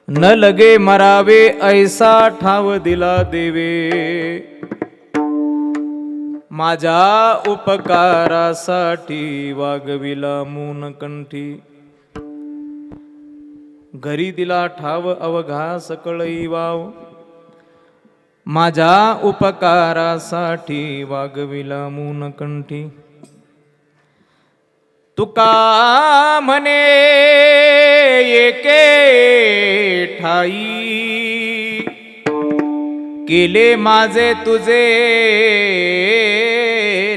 न लगे मरावे ऐसा ठाव दिला देवे, माझ्या उपकारासाठी वागविला मूनकंठी. घरी दिला ठाव अवघा सकळई वाव, माझ्या उपकारासाठी वागविला मूनकंठी. तुका म्हणे एके ठाई, केले माझे तुझे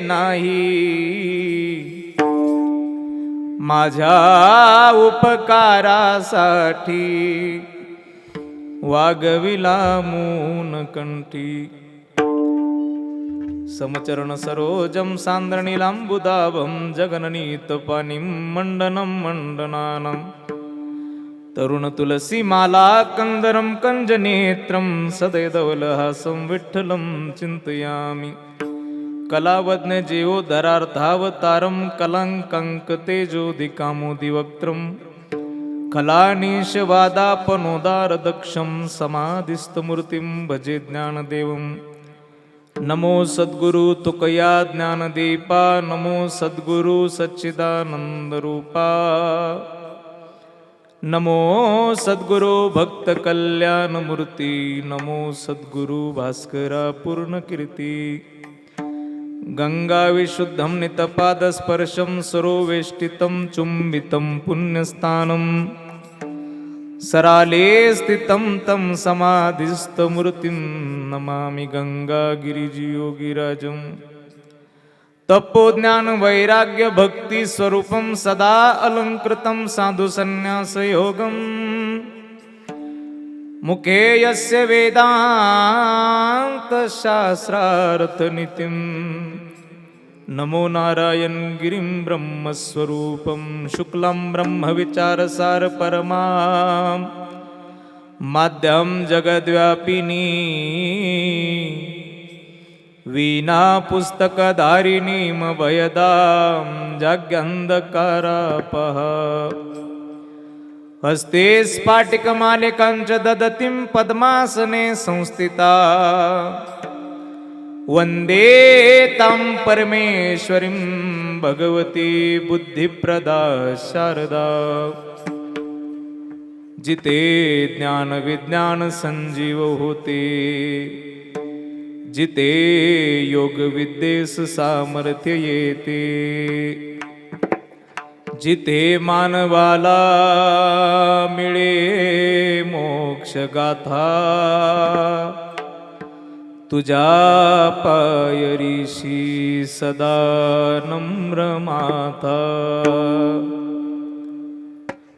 नाही. माझ्या उपकारासाठी वागविला मूनकंठी. समचरण सरोजम सांद्रणीलांबुदाभं जगननीत पाणिं मंडनं मंडनानं. तरुण तुलसी माला कंदरं कंजनेत्रं सदैधवलहासं विठ्ठलं चिंतयामि. कलावज्ञ जीवोदरार्थावतारं कलांकांक तेजोदिकामोदिवक्त्रं. कलानीशवादापनोदारदक्षं समाधिस्थमूर्तिं भजे ज्ञानदेवं. नमो सद्गुरु तुकया ज्ञानदीपा, नमो सद्गुरु सच्चिदानंद रूपा. नमो सद्गुरु भक्त कल्याण मूर्ती, नमो सद्गुरु भास्करा पूर्ण कीर्ती. गंगा विशुद्धं नितपादस्पर्शं सरोवेष्टितं चुंबितं पुण्यस्थानं. सराले स्थितं तं समाधिस्थमूर्तिं नमामि गंगागिरियोगिराजं. तपोज्ञान वैराग्य भक्ति स्वरूपं सदा अलंकृतं साधु संन्यास योगं. मुखे यस्य वेदांत शास्त्रार्थ नितिं. नमो नारायण गिरिं ब्रह्मस्वरूपं शुक्लं ब्रह्म विचारसार परमां. माध्यम जगद्व्यापिनी वीणा पुस्तकधारिणीं भयदां जाग्यन्धकारापः. हस्ते स्फाटिकमालिकां च ददतीं पद्मासने संस्थिता. वंदे तां परमेश्वरीं भगवती बुद्धिप्रदा शारदा. जिते ज्ञान विज्ञान संजीव होते, जिते योग विद्येस सामर्थ्य येते. जिथे मानवाला मिळे मोक्ष गाथा, तुझ्या पायरीशी सदा नम्र माता.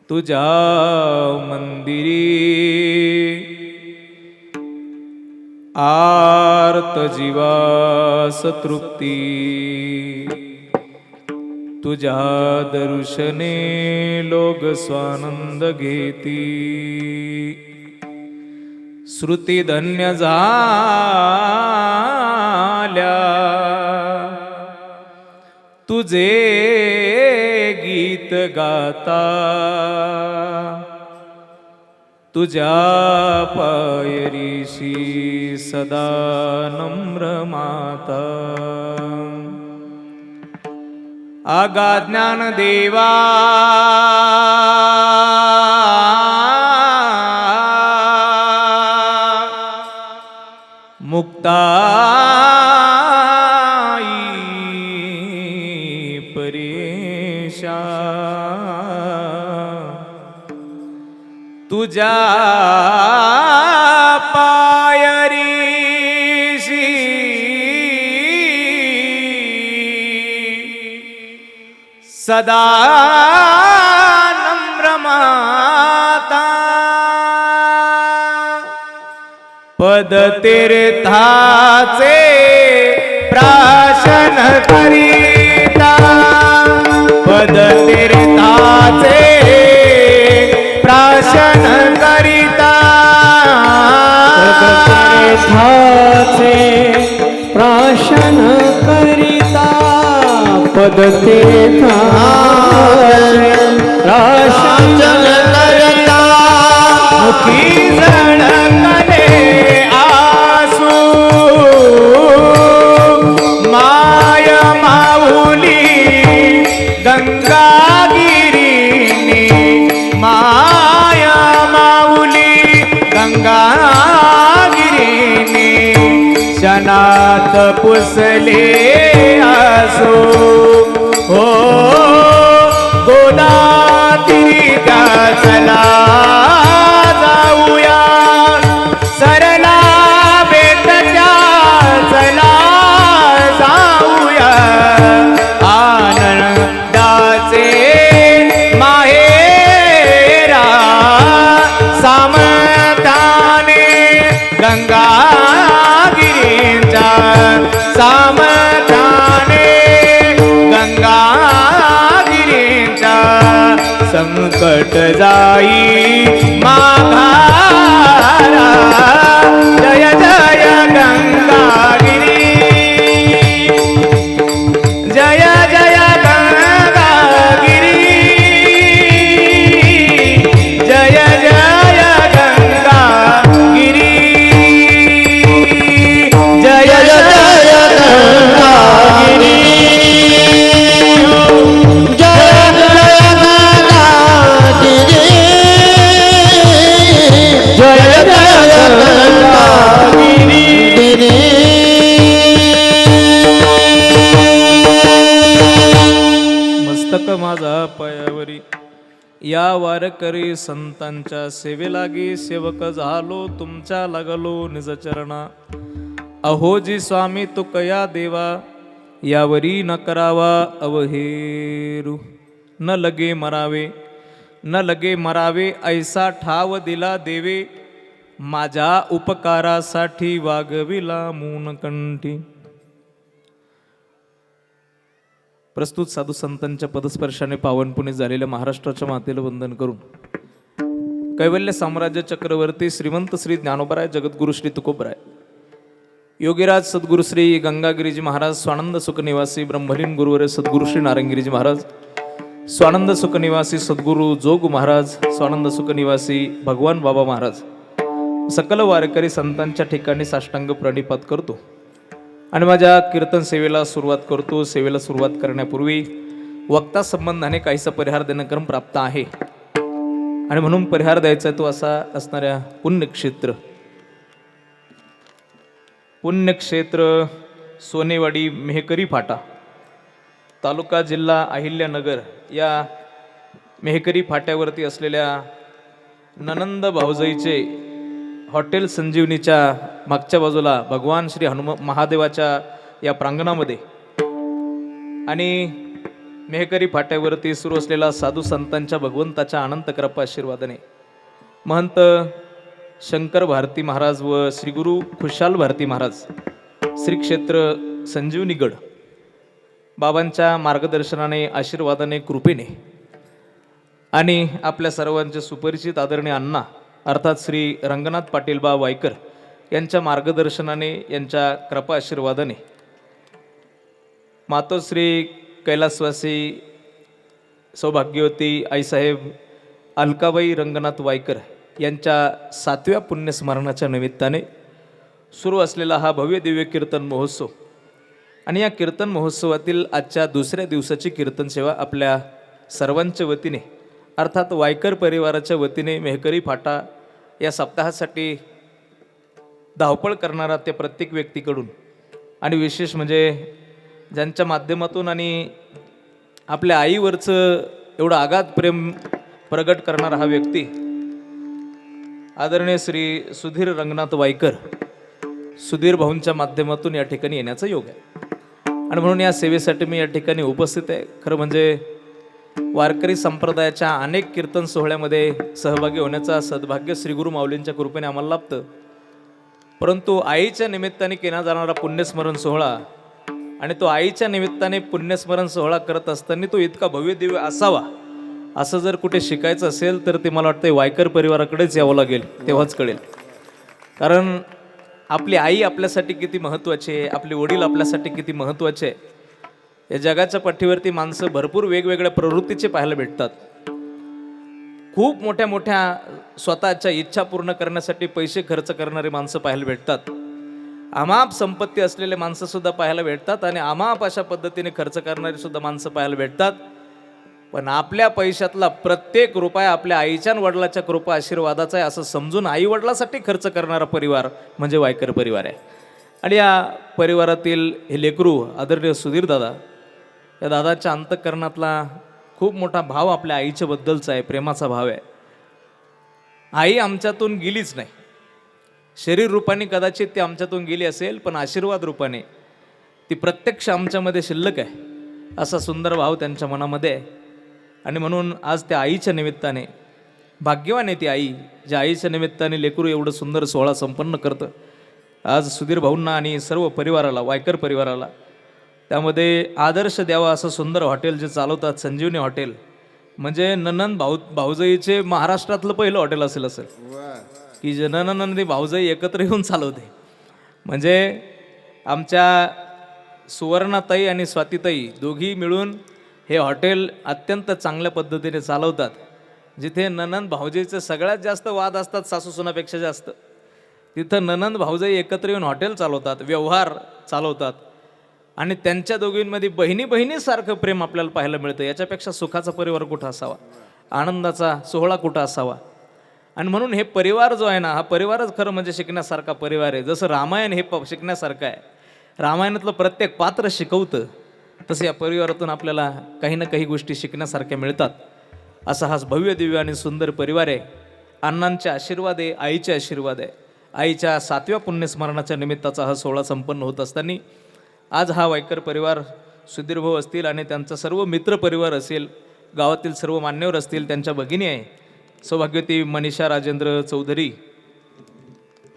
तुझ्या मंदिरी आर्त जीवास तृप्ती, तुझ्या दर्शने लोक स्वानंद घेती. श्रुती धन्य झाल्या तुझे गीत गाता, तुझ्या पायरीशी सदा नम्र माता. आगा ज्ञान देवा मुक्ताई परेशा, तुझ्या पायरीशी सदा नम्र माता. पद तीर्थाचे प्राशन करिता, पद तीर्थाचे प्राशन करिता, तीर्थाचे प्राशन करिता, पद तीर्थाचे प्राशन करिता. मुखी झळकले आसू माय माऊली गंगागिरीने, माय माऊली गंगागिरीने क्षणात पुसले आसू. हो गोदातीरी त्या चला जाऊया, सरला बेटच्या चला जाऊया. आनंदाचे माहेरा सामताने गंगागिरींच्या, सामताने गंगागिरींच्या. संकट जाई माघारा, जय जय गंगागिरी, जय जय गंगागिरी, जय जय गंगागिरी, जय जय गंगागिरी. मस्तक माझा पायावरी या वारकरी संतांच्या सेवेलागी सेवक झालो, तुमच्या लागलो निज चरणा. अहोजी स्वामी तुकया देवा, यावरी न करावा अवहेरू. न लगे मरावे, न लगे मरावे, ऐसा ठाव दिला देवे. माझ्या उपकारासाठी वागविला मूनकंठी. प्रस्तुत साधू संतांच्या पदस्पर्शाने पावनपुणे झालेल्या महाराष्ट्राच्या मातेला वंदन करून कैवल्य साम्राज्य चक्रवर्ती श्रीमंत श्री ज्ञानोबराय जगद्गुरु श्री तुकोबराय योगीराज सद्गुरु श्री गंगागिरीजी महाराज, स्वानंद सुख निवासी ब्रह्मलीन गुरुवर्य सद्गुरु श्री नारायणगिरीजी महाराज, स्वानंद सुख निवासी सद्गुरु जोग महाराज, स्वानंद सुख निवासी भगवान बाबा महाराज, सकल वारकरी संतांच्या ठिकाणी साष्टांग प्रणिपात करतो आणि माझ्या कीर्तन सेवेला सुरुवात करतो. सेवेला सुरुवात करण्यापूर्वी वक्ता संबंधाने काहीसा परिहार देणं क्रम प्राप्त आहे आणि म्हणून परिहार द्यायचा तो असा असणाऱ्या पुण्यक्षेत्र सोनेवाडी मेहकरी फाटा, तालुका जिल्हा अहिल्यानगर या मेहकरी फाट्यावरती असलेल्या ननंद भाऊजाईचे हॉटेल संजीवनीच्या मागच्या बाजूला भगवान श्री महादेवाच्या या प्रांगणामध्ये आणि मेहकरी फाट्यावरती सुरू असलेला साधू संतांच्या भगवंताच्या अनंत कृपा आशीर्वादाने महंत शंकर भारती महाराज व श्री गुरु खुशाल भारती महाराज श्री क्षेत्र संजीवनीगड बाबांच्या मार्गदर्शनाने आशीर्वादाने कृपेने आणि आपल्या सर्वांचे सुपरिचित आदरणीय अण्णा अर्थात श्री रंगनाथ पाटील बा वायकर यांच्या मार्गदर्शनाने यांच्या कृपा आशीर्वादाने मातोश्री कैलासवासी सौभाग्यवती आईसाहेब अलकाबाई रंगनाथ वायकर यांच्या 7व्या पुण्यस्मरणाच्या निमित्ताने सुरू असलेला हा भव्य दिव्य कीर्तन महोत्सव आणि या कीर्तन महोत्सवातील आजच्या दुसऱ्या दिवसाची कीर्तन सेवा आपल्या सर्वांच्या वतीने अर्थात वायकर परिवाराच्या वतीने मेहकरी फाटा या सप्ताहासाठी धावपळ करणारा त्या प्रत्येक व्यक्तीकडून आणि विशेष म्हणजे ज्यांच्या माध्यमातून आणि आपल्या आईवरचं एवढं अगाध प्रेम प्रगट करणारा हा व्यक्ती आदरणीय श्री सुधीर रंगनाथ वायकर सुधीर भाऊंच्या माध्यमातून या ठिकाणी येण्याचा योग आहे आणि म्हणून या सेवेसाठी मी या ठिकाणी उपस्थित आहे. खरं म्हणजे वारकरी संप्रदायाच्या अनेक कीर्तन सोहळ्यामध्ये सहभागी होण्याचा सद्भाग्य श्री गुरु माऊलींच्या कृपेने आम्हाला लाभतं, परंतु आईच्या निमित्ताने केला जाणारा पुण्यस्मरण सोहळा आणि तो आईच्या निमित्ताने पुण्यस्मरण सोहळा करत असताना तो इतका भव्य दिव्य असावा असं जर कुठे शिकायचं असेल तर ते मला वाटतं वायकर परिवाराकडेच यावं लागेल, तेव्हाच कळेल. कारण आपली आई आपल्यासाठी किती महत्त्वाची आहे, आपले वडील आपल्यासाठी किती महत्त्वाचे आहे. या जगाच्या पाठीवरती माणसं भरपूर वेगवेगळ्या प्रवृत्तीचे पाहायला भेटतात. खूप मोठ्या मोठ्या स्वतःच्या इच्छा पूर्ण करण्यासाठी पैसे खर्च करणारे माणसं पाहायला भेटतात. अमाप संपत्ती असलेले माणसं सुद्धा पाहायला भेटतात आणि अमाप अशा पद्धतीने खर्च करणारी सुद्धा माणसं पाहायला भेटतात. पण आपल्या पैशातला प्रत्येक रुपया आपल्या आईच्या वडिलाच्या कृपा आशीर्वादाचा आहे असं समजून आई वडिलासाठी खर्च करणारा परिवार म्हणजे वायकर परिवार आहे. आणि या परिवारातील हे लेकरू आदरणीय सुधीर दादा, या दादाच्या अंतःकरणातला खूप मोठा भाव आपल्या आईच्या बद्दलचा आहे, प्रेमाचा भाव आहे. आई आमच्यातून गेलीच नाही, शरीर रूपाने कदाचित ती आमच्यातून गेली असेल, पण आशीर्वाद रूपाने ती प्रत्यक्ष आमच्यामध्ये शिल्लक आहे असा सुंदर भाव त्यांच्या मनामध्ये आहे. आणि म्हणून आज त्या आईच्या निमित्ताने भाग्यवान आहे ती आई, ज्या आईच्या निमित्ताने लेकरू एवढं सुंदर सोहळा संपन्न करतं. आज सुधीर भाऊंना आणि सर्व परिवाराला, वायकर परिवाराला, त्यामध्ये आदर्श द्यावा असं सुंदर हॉटेल जे चालवतात संजीवनी हॉटेल, म्हणजे ननंद भाऊजाईचे महाराष्ट्रातलं पहिलं हॉटेल असेल की जे ननंद भाऊजाई एकत्र येऊन चालवते. म्हणजे आमच्या सुवर्णाताई आणि स्वातीताई दोघी मिळून हे हॉटेल अत्यंत चांगल्या पद्धतीने चालवतात. जिथे ननंद भाऊजाईचे सगळ्यात जास्त वाद असतात सासू सुनापेक्षा जास्त, तिथं ननंद भाऊजाई एकत्र येऊन हॉटेल चालवतात, व्यवहार चालवतात आणि त्यांच्या दोघींमध्ये बहिणी बहिणीसारखं प्रेम आपल्याला पाहायला मिळतं. याच्यापेक्षा सुखाचा परिवार कुठं असावा, आनंदाचा सोहळा कुठं असावा. आणि म्हणून हे परिवार जो आहे ना, हा परिवारच खरं म्हणजे शिकण्यासारखा परिवार आहे. जसं रामायण हे शिकण्यासारखं आहे, रामायणातलं प्रत्येक पात्र शिकवतं, तसं या परिवारातून आपल्याला काही ना काही गोष्टी शिकण्यासारख्या मिळतात. असा हा भव्य दिव्य आणि सुंदर परिवार आहे. अण्णांचे आशीर्वाद आहे, आईचे आशीर्वाद आहे. आईच्या 7व्या पुण्यस्मरणाच्या निमित्ताचा हा सोहळा संपन्न होत असताना आज हा वायकर परिवार, सुधीर भाऊ असतील आणि त्यांचा सर्व मित्र परिवार असेल, गावातील सर्व मान्यवर असतील, त्यांच्या भगिनी आहे सौभाग्यवती मनीषा राजेंद्र चौधरी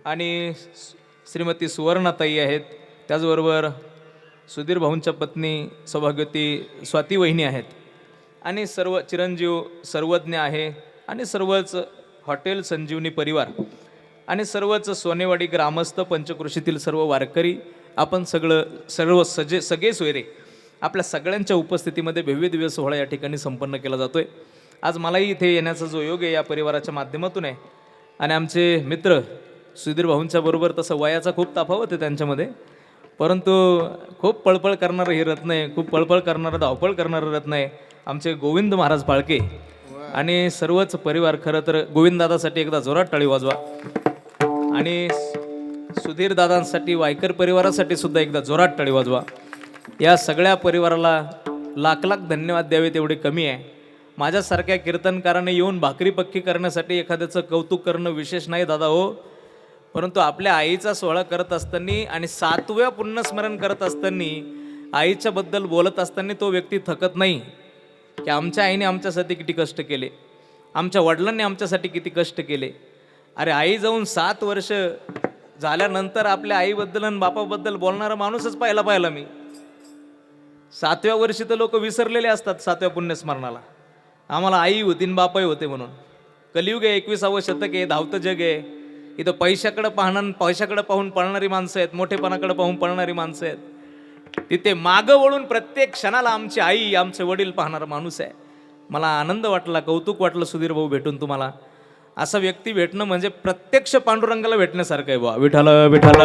आणि श्रीमती सुवर्णाताई आहेत. त्याचबरोबर सुधीर भाऊंच्या पत्नी सौभाग्यवती स्वाती वहिनी आहेत आणि सर्व चिरंजीव सर्वज्ञ आहे आणि सर्वच हॉटेल संजीवनी परिवार आणि सर्वच सोनेवाडी ग्रामस्थ पंचकृषीतील सर्व वारकरी, आपण सर्व सगळे सोयरे आपल्या सगळ्यांच्या उपस्थितीमध्ये भव्य दिव्य सोहळा या ठिकाणी संपन्न केला जातोय. आज मलाही इथे येण्याचा जो योग आहे या परिवाराच्या माध्यमातून आहे. आणि आमचे मित्र सुधीर भाऊंच्या बरोबर तसं वयाचा खूप तफावत आहे त्यांच्यामध्ये, परंतु खूप पळपळ करणारं हे रत्न आहे, खूप पळपळ करणारं धावपळ करणारं रत्न आहे आमचे गोविंद महाराज फाळके आणि सर्वच परिवार. खरं तर गोविंददादासाठी एकदा जोरात टाळी वाजवा आणि सुधीर दादांसाठी, वायकर परिवारासाठी सुद्धा एकदा जोरात टाळी वाजवा. या सगळ्या परिवाराला लाख लाख धन्यवाद द्यावे तेवढे कमी आहे. माझ्यासारख्या कीर्तनकाराने येऊन भाकरी पक्की करण्यासाठी एखाद्याचं कौतुक करणं विशेष नाही दादा हो. परंतु आपल्या आईचा सोहळा करत असताना आणि 7व्या पुण्यस्मरण करत असताना आईच्या बद्दल बोलत असताना तो व्यक्ती थकत नाही की आमच्या आईने आमच्यासाठी किती कष्ट केले, आमच्या वडिलांनी आमच्यासाठी किती कष्ट केले. अरे आई जाऊन 7 वर्ष झाल्यानंतर आपल्या आईबद्दल आणि बापाबद्दल बोलणारा माणूसच पाहिला मी. 7व्या वर्षी तर लोक विसरलेले असतात 7व्या पुण्यस्मरणाला. आम्हाला आई होती आणि बापाही होते म्हणून. कलियुग आहे, 21वे शतक आहे, धावतं जग आहे. इथं पैशाकडे पाहून पळणारी माणसं आहेत, मोठेपणाकडे पाहून पळणारी माणसं आहेत. तिथे मागं वळून प्रत्येक क्षणाला आमची आई, आमचे वडील पाहणारा माणूस आहे. मला आनंद वाटला, कौतुक वाटलं सुधीर भाऊ भेटून तुम्हाला. असा व्यक्ती भेटणं म्हणजे प्रत्यक्ष पांडुरंगाला भेटण्यासारखं आहे बा. विठ्ठल विठ्ठल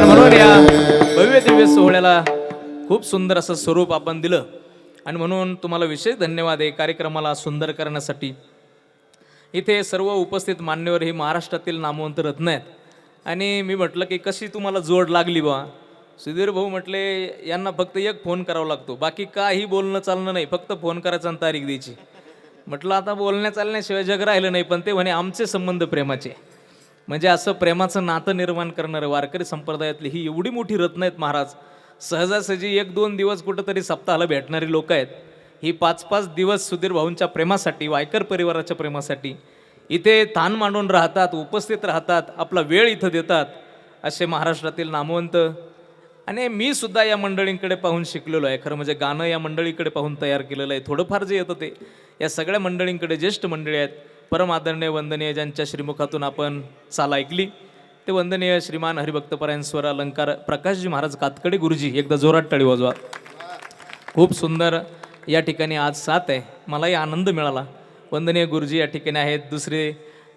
म्हणून या भव्य दिव्य सोहळ्याला खूप सुंदर असं स्वरूप आपण दिलं आणि म्हणून तुम्हाला विशेष धन्यवाद आहे कार्यक्रमाला सुंदर करण्यासाठी. इथे सर्व उपस्थित मान्यवर ही महाराष्ट्रातील नामवंत रत्न आहेत आणि मी म्हटलं की कशी तुम्हाला जोड लागली बा. सुधीर भाऊ म्हटले यांना फक्त एक फोन करावा लागतो, बाकी काही बोलणं चालणं नाही, फक्त फोन करायचा आणि तारीख द्यायची. म्हटलं आता बोलण्या चालण्याशिवाय जग राहिलं नाही. पण ते म्हणे आमचे संबंध प्रेमाचे. म्हणजे असं प्रेमाचं नातं निर्माण करणारं वारकरी संप्रदायातली ही एवढी मोठी रत्न आहेत महाराज. सहजासहजी 1-2 दिवस कुठंतरी सप्ताहाला भेटणारी लोक आहेत. ही 5-5 दिवस सुधीर भाऊंच्या प्रेमासाठी, वायकर परिवाराच्या प्रेमासाठी इथे ताण मांडून राहतात, उपस्थित राहतात, आपला वेळ इथं देतात असे महाराष्ट्रातील नामवंत. आणि मी सुद्धा या मंडळींकडे पाहून शिकलेलो आहे. खरं म्हणजे गाणं या मंडळीकडे पाहून तयार केलेलं आहे. थोडंफार जे येतं ते या सगळ्या मंडळींकडे, ज्येष्ठ मंडळी आहेत, परम आदरणीय वंदनीय ज्यांच्या श्रीमुखातून आपण चाल ऐकली ते वंदनीय श्रीमान हरिभक्तपरायण स्वर अलंकार प्रकाशजी महाराज कातकडे गुरुजी. एकदा जोरात टाळी वाजवा. खूप सुंदर या ठिकाणी आज 7 आहे. मलाही आनंद मिळाला. वंदनीय गुरुजी या ठिकाणी आहेत. दुसरे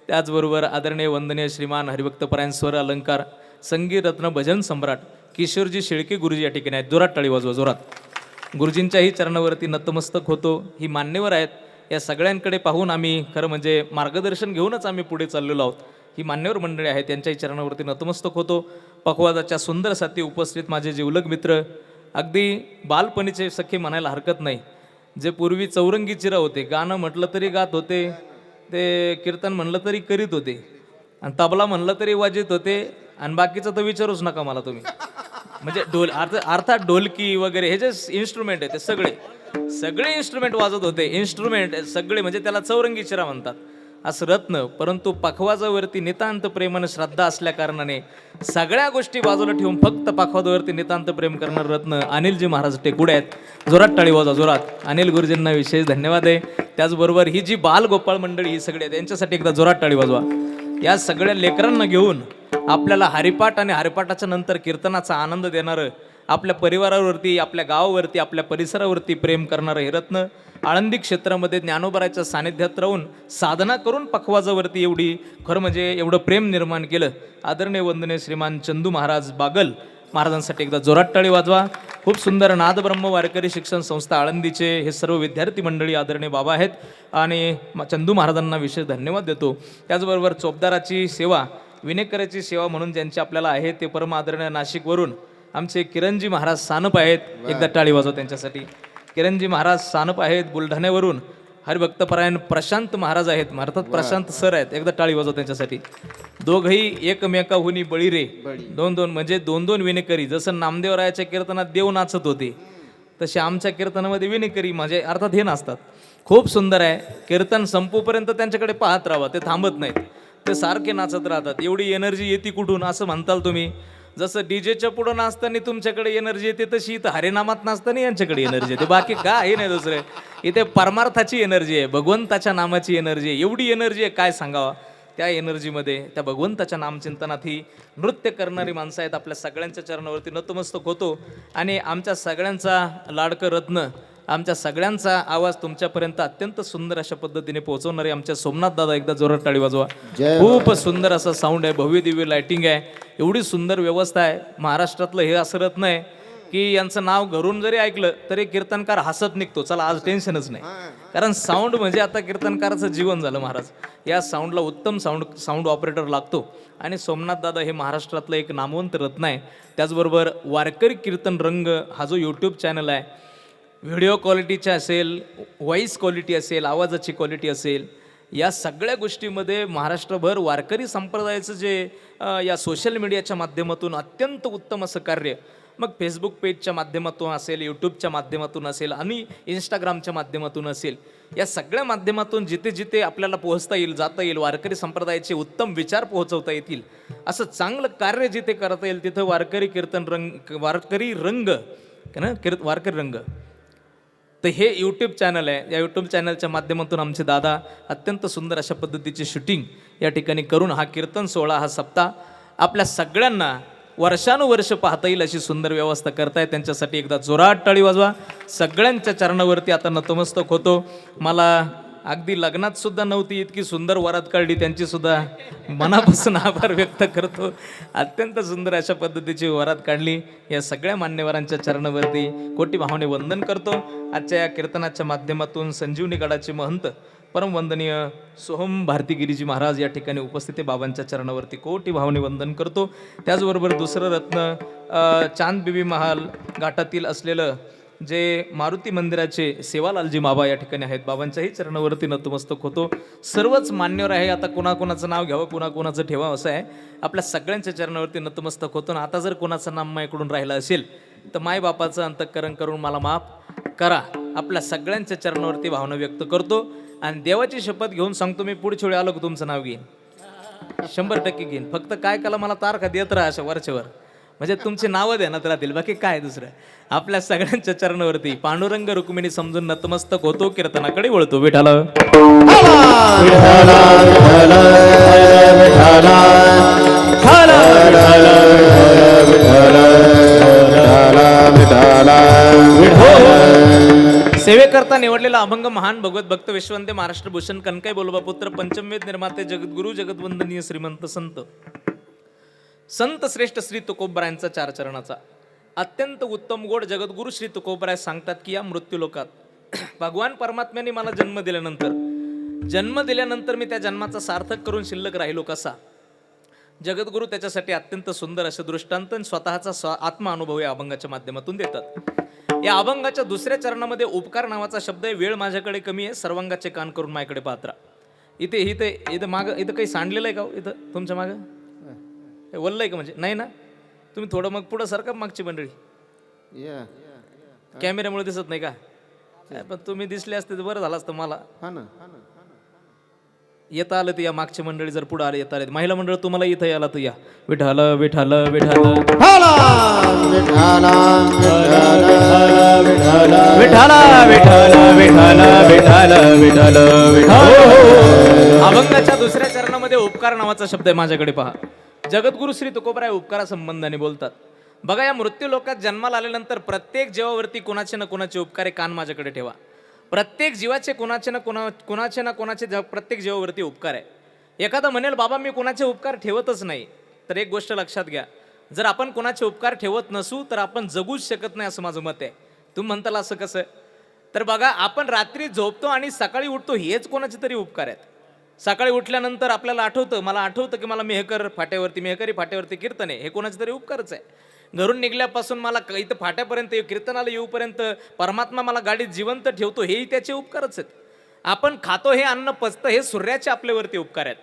त्याचबरोबर आदरणीय वंदनीय श्रीमान हरिभक्तपरायण स्वर अलंकार संगीत रत्न भजन सम्राट किशोरजी शेळके गुरुजी या ठिकाणी आहेत. जोरात टाळी वाजवा, जोरात. गुरुजींच्याही चरणावरती नतमस्तक होतो. ही मान्यवर आहेत. या सगळ्यांकडे पाहून आम्ही खरं म्हणजे मार्गदर्शन घेऊनच आम्ही पुढे चाललेलो आहोत. ही मान्यवर मंडळी आहेत, त्यांच्याही चरणावरती नतमस्तक होतो. पखवाजाच्या सुंदर साथी उपस्थित माझे जिवलग मित्र, अगदी बालपणीचे सख्खे म्हणायला हरकत नाही, जे पूर्वी चौरंगी चिरा होते, गाणं म्हटलं तरी गात होते, ते कीर्तन म्हणलं तरी करीत होते, आणि तबला म्हणलं तरी वाजित होते, आणि बाकीचं तर विचारूच नका मला तुम्ही. म्हणजे अर्थात ढोलकी वगैरे हे जे इन्स्ट्रुमेंट आहे ते सगळे इन्स्ट्रुमेंट वाजत होते. इन्स्ट्रुमेंट सगळे म्हणजे त्याला चौरंगी चिरा म्हणतात. असं रत्न. परंतु पखवाजावरती नितांत प्रेम आणि श्रद्धा असल्या कारणाने सगळ्या गोष्टी बाजूला ठेवून फक्त पखवाजावरती नितांत प्रेम करणार रत्न अनिलजी महाराज टेकुडे आहेत. जोरात टाळी वाजवा, जोरात. अनिल गुरुजींना विशेष धन्यवाद आहे. त्याचबरोबर ही जी बाल गोपाळ मंडळी ही सगळी आहे त्यांच्यासाठी एकदा जोरात टाळी वाजवा. या सगळ्या लेकरांना घेऊन आपल्याला हरिपाठ आणि हरिपाठाच्या नंतर कीर्तनाचा आनंद देणारं, आपल्या परिवारावरती, आपल्या गावावरती, आपल्या परिसरावरती प्रेम करणारं हे रत्न आळंदी क्षेत्रामध्ये ज्ञानोबराच्या सानिध्यात राहून साधना करून पखवाजावरती खरं म्हणजे एवढं प्रेम निर्माण केलं. आदरणीय वंदनीय श्रीमान चंदू महाराज बागल महाराजांसाठी एकदा जोरात टाळी वाजवा. खूप सुंदर नादब्रह्म वारकरी शिक्षण संस्था आळंदीचे हे सर्व विद्यार्थी मंडळी आदरणीय बाबा आहेत आणि चंदू महाराजांना विशेष धन्यवाद देतो. त्याचबरोबर चोपदाराची सेवा, विनेकराची सेवा म्हणून ज्यांची आपल्याला आहे ते परम आदरणीय नाशिकवरून आमचे किरणजी महाराज सानप आहेत. एकदा टाळी वाजवा त्यांच्यासाठी. किरणजी महाराज सानप आहेत. बुलढाण्यावरून हरिभक्तपरायण प्रशांत महाराज आहेत, अर्थात प्रशांत सर आहेत. एकदा टाळी वाजवा त्यांच्यासाठी. दोघही एकमेकाहुनी बळी रे, 2-2 म्हणजे 2-2 विनेकरी. जसं नामदेवरायाच्या कीर्तनात देव नाचत होते तसे आमच्या कीर्तनामध्ये विनेकरी म्हणजे अर्थात हे नाचतात. खूप सुंदर आहे. कीर्तन संपूपर्यंत त्यांच्याकडे पाहत राहावं, ते थांबत नाहीत, ते सारखे नाचत राहतात. एवढी एनर्जी येते कुठून असं म्हणताल तुम्ही? जसं डीजेच्या पुढं नाचताना तुमच्याकडे एनर्जी येते तशी इथं हरिनामात नाचताना यांच्याकडे एनर्जी येते. बाकी काही नाही दुसरे. इथे परमार्थाची एनर्जी आहे, भगवंताच्या नामाची एनर्जी आहे. एवढी एनर्जी आहे काय सांगावा. त्या एनर्जीमध्ये त्या भगवंताच्या नामचिंतनात ही नृत्य करणारी माणसं आहेत. आपल्या सगळ्यांच्या चरणावरती नतमस्तक होतो आणि आमच्या सगळ्यांचा लाडकं रत्न, आमच्या सगळ्यांचा आवाज तुमच्यापर्यंत अत्यंत सुंदर अशा पद्धतीने पोहोचवणारे आमच्या सोमनाथ दादा. एकदा जोरात टाळी वाजवा. खूप सुंदर असं साऊंड आहे, भव्य दिव्य लाइटिंग आहे, एवढी सुंदर व्यवस्था आहे. महाराष्ट्रातलं हे असं रत्न आहे की यांचं नाव घरून जरी ऐकलं तरी कीर्तनकार हसत निघतो. चला आज टेन्शनच नाही, कारण साऊंड म्हणजे आता कीर्तनकाराचं जीवन झालं महाराज. या साऊंडला उत्तम साऊंड ऑपरेटर लागतो आणि सोमनाथ दादा हे महाराष्ट्रातलं एक नामवंत रत्न आहे. त्याचबरोबर वारकरी कीर्तन रंग हा जो यूट्यूब चॅनल आहे, व्हिडिओ क्वालिटीचे असेल, व्हॉईस क्वालिटी असेल, आवाजाची क्वालिटी असेल, या सगळ्या गोष्टीमध्ये महाराष्ट्रभर वारकरी संप्रदायाचं जे या सोशल मीडियाच्या माध्यमातून अत्यंत उत्तम असं कार्य, मग फेसबुक पेजच्या माध्यमातून असेल, यूट्यूबच्या माध्यमातून असेल आणि इंस्टाग्रामच्या माध्यमातून असेल, या सगळ्या माध्यमातून जिथे जिथे आपल्याला पोहोचता येईल, जाता येईल, वारकरी संप्रदायाचे उत्तम विचार पोहोचवता येतील, असं चांगलं कार्य जिथे करता येईल तिथं वारकरी वारकरी रंग तर हे यूट्यूब चॅनल आहे. या यूट्यूब चॅनलच्या माध्यमातून आमचे दादा अत्यंत सुंदर अशा पद्धतीची शूटिंग या ठिकाणी करून हा कीर्तन सोहळा, हा सप्ताह आपल्या सगळ्यांना वर्षानुवर्ष पाहता येईल अशी सुंदर व्यवस्था करताय. त्यांच्यासाठी एकदा जोरात टाळी वाजवा. सगळ्यांच्या चरणावरती आता नतमस्तक होतो. मला अगदी लग्नात सुद्धा नव्हती इतकी सुंदर वरात काढली, त्यांची सुद्धा मनापासून आभार व्यक्त करतो. अत्यंत सुंदर अशा पद्धतीची वरात काढली. या सगळ्या मान्यवरांच्या चरणावरती कोटी भावाने वंदन करतो. आजच्या या कीर्तनाच्या माध्यमातून संजीवनी गडाचे महंत परमवंदनीय सोहम भारतीगिरीजी महाराज या ठिकाणी उपस्थित आहे. बाबांच्या चरणावरती कोटी भावाने वंदन करतो. त्याचबरोबर दुसरं रत्न चांद बिबी महाल घाटातील असलेलं जे मारुती मंदिराचे सेवालालजी बाबा या ठिकाणी आहेत. बाबांच्याही चरणावरती नतमस्तक होतो. सर्वच मान्यवर आहे. आता कुणाकुणाचं नाव घ्यावं, कुणाकुणाचं ठेवावं असं आहे. आपल्या सगळ्यांच्या चरणावरती नतमस्तक होतो. आणि आता जर कोणाचं नाम माझ्याकडून राहिलं असेल तर मायबापाचं अंतःकरण करून मला माफ करा. आपल्या सगळ्यांच्या चरणावरती भावना व्यक्त करतो आणि देवाची शपथ घेऊन सांगतो, मी पुढच्या वेळी आलो की तुमचं नाव घेईन, 100% घेईन. फक्त काय केला मला तारखा देत राहा अशा वरच्यावर, म्हणजे तुमची नावं देण्यात राहतील, बाकी काय दुसरं. आपल्या सगळ्यांच्या चरणावरती पांडुरंग रुक्मिणी समजून नतमस्तक होतो. कीर्तनाकडे वळतो. विठाला सेवेकरता निवडलेला अभंग महान भगवत भक्त विश्ववंदे महाराष्ट्र भूषण कनकाई बोलोबा पुत्र पंचमवेद निर्माते जगद्गुरु जगदवंदनीय श्रीमंत संत श्रेष्ठ श्री तुकोबरायांचा 4 चरणाचा अत्यंत उत्तम गोड जगद्गुरु श्री तुकोबराय सांगतात की या मृत्यूलोकात भगवान परमात्म्याने मला जन्म दिल्यानंतर मी त्या जन्माचा सार्थक करून शिल्लक राहिलो कसा. जगद्गुरु त्याच्यासाठी अत्यंत सुंदर असे दृष्टांत स्वतःचा आत्मा अनुभव या अभंगाच्या माध्यमातून देतात. या अभंगाच्या दुसऱ्या चरणामध्ये उपकार नावाचा शब्द आहे. वेळ माझ्याकडे कमी आहे, सर्वांगाचे कान करून माझ्याकडे पाहत राहा. इथे मागं इथं काही सांडलेलं आहे का इथं तुमच्या मागं वल्ल आहे का, म्हणजे नाही ना. तुम्ही थोडं मग पुढं सारखा मागची मंडळी, कॅमेऱ्यामुळे दिसत नाही का, पण तुम्ही दिसले असते तर बरं झालं असतं. मला येता आलं तर या मागची मंडळी जर पुढे आले येता आले. महिला मंडळ तुम्हाला इथं याला तर या. विठाल विठाल विठाल अभंगाच्या दुसऱ्या चरणामध्ये उपकार नावाचा शब्द आहे. माझ्याकडे पहा. जगद्गुरु श्री तुकोबराय उपकारा संबंधाने बोलतात. बघा, या मृत्यू लोकात जन्माला आल्यानंतर प्रत्येक जीवावरती कोणाचे ना कोणाचे उपकार कान माझ्याकडे ठेवा. प्रत्येक जीवाचे कोणाचे ना कोणाचे प्रत्येक जीवावरती उपकार आहे. एखादा म्हणेल बाबा मी कोणाचे उपकार ठेवतच नाही, तर एक गोष्ट लक्षात घ्या, जर आपण कोणाचे उपकार ठेवत नसू तर आपण जगूच शकत नाही असं माझं मत आहे. तुम्ही म्हणताल असं कसं, तर बघा, आपण रात्री झोपतो आणि सकाळी उठतो हेच कोणाचे तरी उपकार आहेत. सकाळी उठल्यानंतर आपल्याला आठवतं, मला आठवतं की मला मेहकरी फाट्यावरती कीर्तन आहे, हे कोणाचे तरी उपकारच आहे. घरून निघल्यापासून मला इथं फाट्यापर्यंत कीर्तनाला येऊपर्यंत परमात्मा मला गाडीत जिवंत ठेवतो, हेही त्याचे उपकारच आहेत. आपण खातो हे अन्न पचतं, हे सूर्याचे आपल्यावरती उपकार आहेत.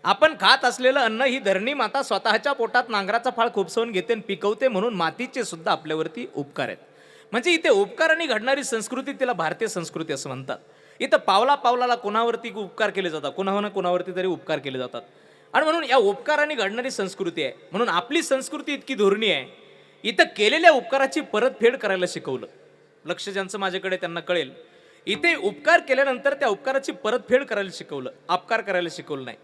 आपण खात असलेलं अन्न ही धरणी माता स्वतःच्या पोटात नांगराचा फाळ खुपसवून घेते आणि पिकवते, म्हणून मातीचे सुद्धा आपल्यावरती उपकार आहेत. म्हणजे इथे उपकाराने घडणारी संस्कृती, तिला भारतीय संस्कृती असं म्हणतात. इथं पावला पावलाला कोणावरती उपकार केले जातात, कोणावरती तरी उपकार केले जातात. आणि म्हणून या उपकाराने घडणारी संस्कृती आहे. म्हणून आपली संस्कृती इतकी धोरणी आहे, इथं केलेल्या उपकाराची परतफेड करायला शिकवलं. लक्ष ज्यांचं माझ्याकडे त्यांना कळेल. इथे उपकार केल्यानंतर त्या उपकाराची परतफेड करायला शिकवलं, अपकार करायला शिकवलं नाही.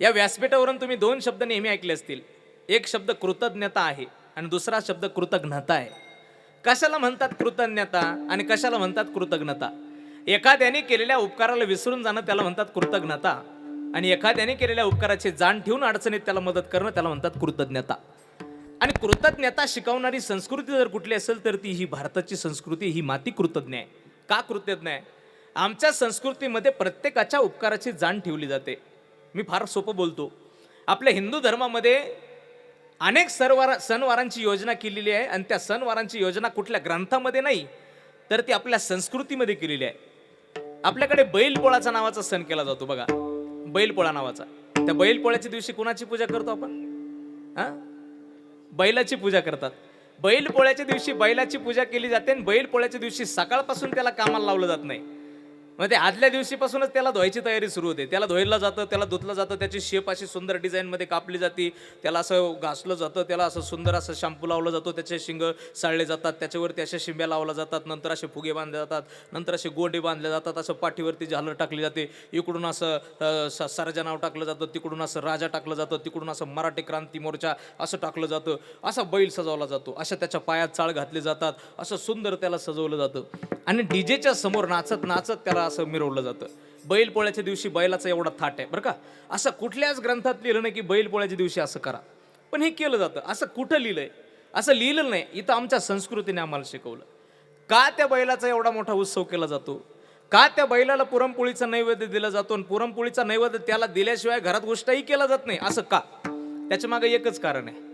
या व्यासपीठावरून तुम्ही 2 शब्द नेहमी ऐकले असतील. एक शब्द कृतज्ञता आहे आणि दुसरा शब्द कृतज्ञता आहे. कशाला म्हणतात कृतज्ञता आणि कशाला म्हणतात कृतज्ञता? एखाद्याने केलेल्या उपकाराला विसरून जाणं त्याला म्हणतात कृतज्ञता, आणि एखाद्याने केलेल्या उपकाराची जाण ठेवून अडचणीत त्याला मदत करणं त्याला म्हणतात कृतज्ञता. आणि कृतज्ञता शिकवणारी संस्कृती जर कुठली असेल तर ती ही भारताची संस्कृती, ही माती कृतज्ञ आहे. का कृतज्ञ आहे? आमच्या संस्कृतीमध्ये प्रत्येकाच्या उपकाराची जाण ठेवली जाते. मी फार सोपं बोलतो. आपल्या हिंदू धर्मामध्ये अनेक सणवारांची योजना केलेली आहे आणि त्या सणवारांची योजना कुठल्या ग्रंथामध्ये नाही तर ती आपल्या संस्कृतीमध्ये केलेली आहे. आपल्याकडे बैलपोळाचा नावाचा सण केला जातो बघा, बैलपोळा नावाचा. त्या बैलपोळ्याच्या दिवशी कुणाची पूजा करतो आपण? हा, बैलाची पूजा करतात. बैलपोळ्याच्या दिवशी बैलाची पूजा केली जाते आणि बैलपोळ्याच्या दिवशी सकाळपासून त्याला कामाला लावलं जात नाही. मग ते आदल्या दिवशीपासूनच त्याला धुवायची तयारी सुरू होते. त्याला धुवायला जातं, त्याला धुतलं जातं, त्याची शेप अशी सुंदर डिझाईनमध्ये कापली जाते, त्याला असं घासलं जातं, त्याला असं सुंदर असं शॅम्पू लावला जातो, त्याचे शिंग साळले जातात, त्याच्यावरती अशा शिंब्या लावल्या जातात, नंतर असे फुगे बांधले जातात, नंतर असे गोंडे बांधले जातात, असं पाठीवरती झालर टाकली जाते, इकडून असं सरजा नाव टाकलं जातं, तिकडून असं राजा टाकलं जातं, तिकडून असं मराठी क्रांती मोर्चा असं टाकलं जातं, असा बैल सजवला जातो, अशा त्याच्या पायात चाळ घातले जातात, असं सुंदर त्याला सजवलं जातं आणि डीजेच्या समोर नाचत नाचत त्याला असं मिरवलं जातं. बैलपोळ्याच्या दिवशी बैलाचा एवढा थाट आहे बरं का. असं कुठल्याच ग्रंथात लिहिलं नाही की बैलपोळ्याच्या दिवशी असं करा, पण हे केलं जातं. असं कुठं लिहिलंय? असं लिहिलं नाही. इथं आमच्या संस्कृतीने आम्हाला शिकवलं. का त्या बैलाचा एवढा मोठा उत्सव केला जातो? का त्या बैलाला पुरणपोळीचा नैवेद्य दिला जातो आणि पुरणपोळीचा नैवेद्य त्याला दिल्याशिवाय घरात गोष्टही केला जात नाही? असं का? त्याच्या मागे एकच कारण आहे.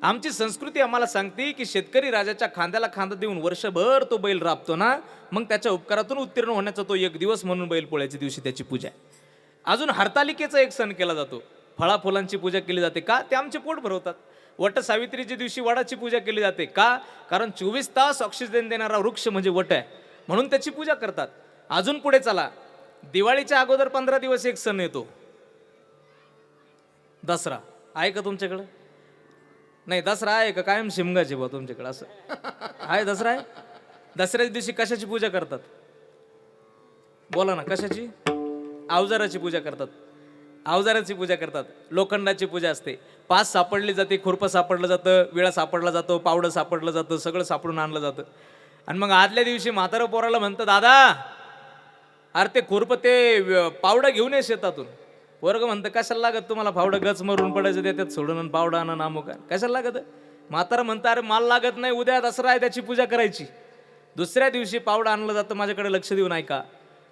आमची संस्कृती आम्हाला सांगते की शेतकरी राजाच्या खांद्याला खांदा देऊन वर्षभर तो बैल राबतो ना, मग त्याच्या उपकारातून उत्तीर्ण होण्याचा तो एक दिवस म्हणून बैलपोळ्याच्या दिवशी त्याची पूजा आहे. अजून हरतालिकेचा एक सण केला जातो. फळाफुलांची पूजा केली जाते. का? ते आमचे पोट भरवतात. वट सावित्रीच्या दिवशी वडाची पूजा केली जाते. का? कारण 24 तास ऑक्सिजन देणारा वृक्ष म्हणजे वट आहे, म्हणून त्याची पूजा करतात. अजून पुढे चला, दिवाळीच्या अगोदर 15 दिवस एक सण येतो, दसरा. आहे का तुमच्याकडे? नाही, दसरा आहे का कायम शिमगाची बा तुमच्याकडे? असं आहे? दसरा आहे. दसऱ्याच्या दिवशी कशाची पूजा करतात? बोला ना, कशाची? अवजाराची पूजा करतात. अवजाराची पूजा करतात. लोखंडाची पूजा असते. पास सापडली जाते, खुरपं सापडलं जातं, विळा सापडला जातो, पावडं सापडलं जातं, सगळं सापडून आणलं जातं. आणि मग आदल्या दिवशी म्हातारं पोराला म्हणतं, दादा अरे ते खुरपं ते पावडं घेऊन ये शेतातून. वर्ग म्हणतं, कशाला लागत तुम्हाला फावडं? गच मरून पडायचं देतात सोडून आणि पावडा आणा नामुक कशाला लागत? म्हातारा म्हणतं, अरे माल लागत नाही, उद्या दसरा आहे त्याची पूजा करायची. दुसऱ्या दिवशी पावडं आणलं जातं. माझ्याकडे लक्ष देऊन ऐका.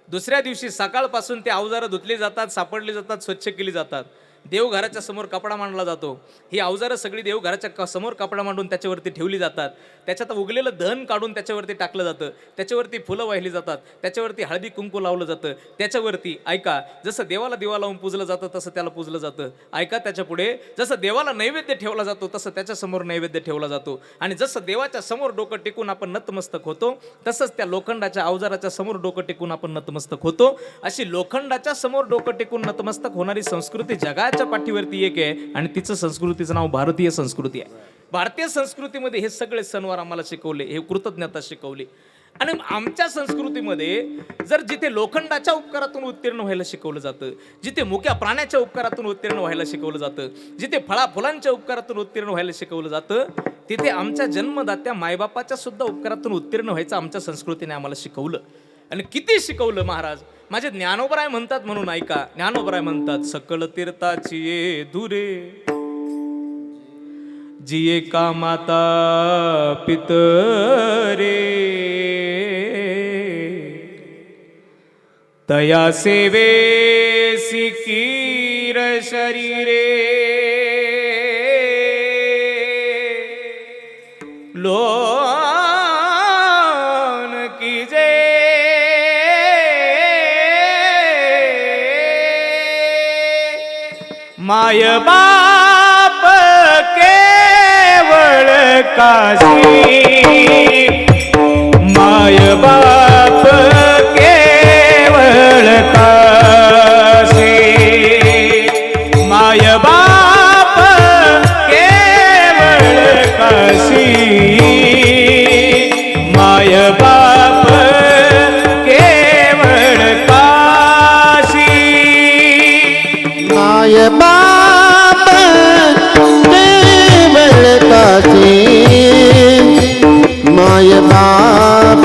दुसऱ्या दिवशी सकाळपासून ते अवजारं धुतली जातात, सापडली जातात, स्वच्छ केली जातात. देवघराच्या समोर कपडा मांडला जातो. ही अवजारं सगळी देवघराच्या समोर कपडा मांडून त्याच्यावरती ठेवली जातात. त्याच्यात उगलेलं धन काढून त्याच्यावरती टाकलं जातं. त्याच्यावरती फुलं वाहिली जातात. त्याच्यावरती हळदी कुंकू लावलं जातं. त्याच्यावरती ऐका, जसं देवाला दिवा लावून पूजलं जातं तसं त्याला पूजलं जातं. ऐका, त्याच्या पुढे जसं देवाला नैवेद्य ठेवला जातो तसं त्याच्यासमोर नैवेद्य ठेवला जातो. आणि जसं देवाच्या समोर डोकं टेकून आपण नतमस्तक होतो तसंच त्या लोखंडाच्या अवजाराच्या समोर डोकं टेकून आपण नतमस्तक होतो. अशी लोखंडाच्या समोर डोकं टेकून नतमस्तक होणारी संस्कृती जगाच्या पाठीवरती एक आहे आणि तिचं संस्कृतीचं नाव भारतीय संस्कृती आहे. भारतीय संस्कृतीमध्ये हे सगळे सणवार आम्हाला शिकवले, हे कृतज्ञता शिकवली. आणि आमच्या संस्कृतीमध्ये जर जिथे लोखंडाच्या उपकारातून उत्तीर्ण व्हायला शिकवलं जातं, जिथे मुक्या प्राण्याच्या उपकारातून उत्तीर्ण व्हायला शिकवलं जातं, जिथे फळाफुलांच्या उपकारातून उत्तीर्ण व्हायला शिकवलं जातं, तिथे आमच्या जन्मदात्या मायबापाच्या सुद्धा उपकारातून उत्तीर्ण व्हायचं आमच्या संस्कृतीने आम्हाला शिकवलं. आणि किती शिकवलं महाराज. माझे ज्ञानोबराय म्हणतात, म्हणून ऐका. ज्ञानोबराय म्हणतात, सकल तीर्थाची ये दुरे जिये का माता पितरे तया सेवे सिकीर शरीरे लोन कीजे माय बाप केवळ काशी, माय बाप केवळ काशी, माय बाप केवळ काशी, माय बाप केवळ काशी, माय बाप केवळ काशी, माय बाप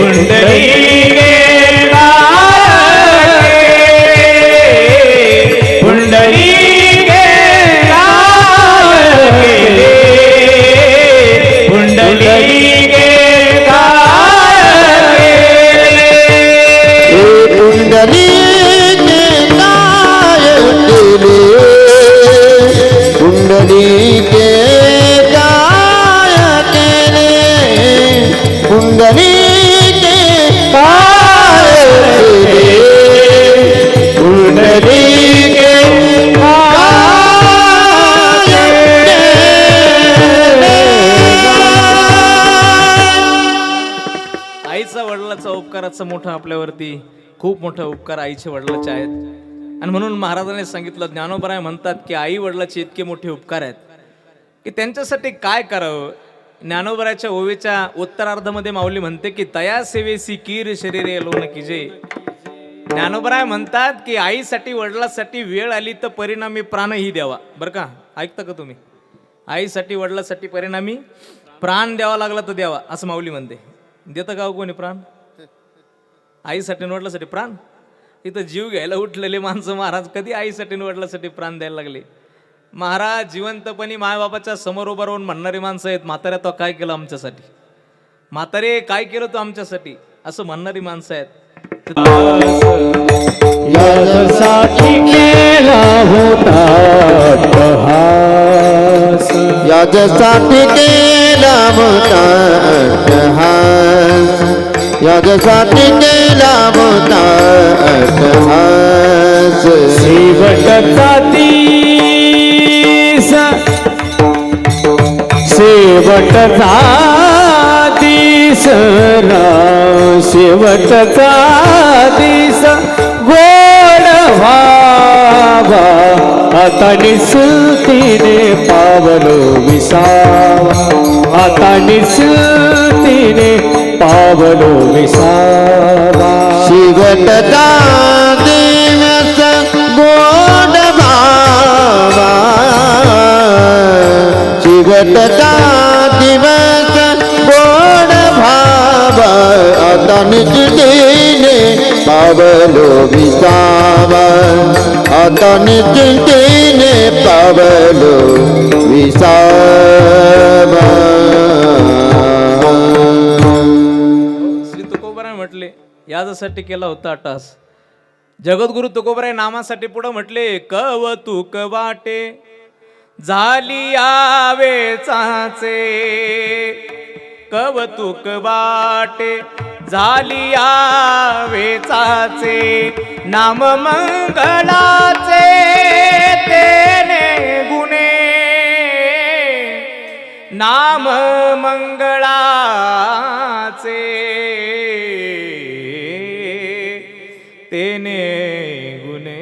पुंडली गे गायके पुंडली गे गायके पुंडली गे गायके पुंडली के गायके पुंडली के गायके पुंडली के गायके पुंडली के आईचा वडिलाचा उपकाराचा मोठा आपल्यावरती खूप मोठा उपकार आईचे वडिलाचे आहेत. आणि म्हणून महाराजांनी सांगितलं, ज्ञानोबराय म्हणतात की आई वडिलाचे इतके मोठे उपकार आहेत की त्यांच्यासाठी काय करावं. ज्ञानोबराच्या ओवीच्या उत्तरार्धामध्ये माऊली म्हणते की तया सेवेसी कीर शरीरे लोन कीजे. ज्ञानोबराय म्हणतात की आईसाठी वडिलासाठी वेळ आली तर परिणामी प्राणही द्यावा. बरं का, ऐकता का तुम्ही? आईसाठी वडिलासाठी परिणामी प्राण द्यावा लागला तर द्यावा असं माऊली म्हणते. देतं का हो कोणी प्राण? आईसाठी आणि वडिलासाठी प्राण? इथं जीव घ्यायला उठलेले माणसं महाराज कधी आईसाठी आणि वडिलासाठी प्राण द्यायला लागले? महाराज जिवंतपणी मायबापाच्या समोर उभं राहून म्हणणारी माणसं आहेत, म्हाताऱ्या तो काय केलं आमच्यासाठी, म्हातारे काय केलं तो आमच्यासाठी, असं म्हणणारी माणसं आहेत. यासाठी केला होता अट्टहास याच्यासाठी केला मोठा अट्टहास याच्यासाठी केला मोठा अट्टहास शेवटचा दिस शेवटचा दिस शेवटचा दिस गोड व्हावा आता निसुतीने पावलो विसावा आता निसुतीने पावलो विसावा शेवटचा दिवस गोड भावा शेवटचा दिवस गोड भावा आता निश्चितीने पावलो विसावा आता निश्चितीने पावलो विसावा. श्री तुकोबराय म्हटले यासाठी केला होता अट्टहास. जगद्गुरु तुकोबराय नामासाठी पुढे म्हटले कवतुक वाटे झाली आवेचाचे कवतुक वाटे झाली आवेचाचे नाम मंगळाचे तेने गुणे नाम मंगळाचे तेने गुणे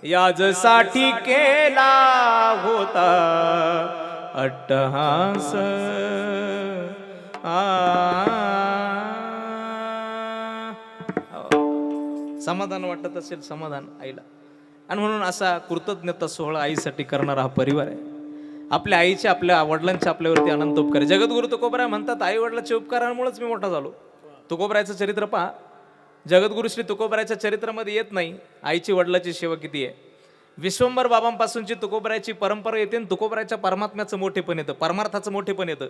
याजसाठी केला होता अट्टहास समाधान वाटत असेल समाधान आईला. आणि म्हणून असा कृतज्ञता सोहळा आईसाठी करणारा हा परिवार आहे. आपल्या आईचे आपल्या वडिलांचे आपल्यावरती अनंत उपकार. जगद्गुरु तुकोबराय म्हणतात आई वडिलांच्या उपकारांमुळेच मी मोठा झालो. तुकोबरायचं चरित्र पहा. जगद्गुरु श्री तुकोबरायच्या चरित्रामध्ये येत नाही आईची वडिलाची सेवा किती आहे. विश्वंभर बाबांपासूनची तुकोबरायची परंपरा येते आणि तुकोबरायच्या परमात्म्याचं मोठेपण येतं, परमार्थाचं मोठेपण येतं.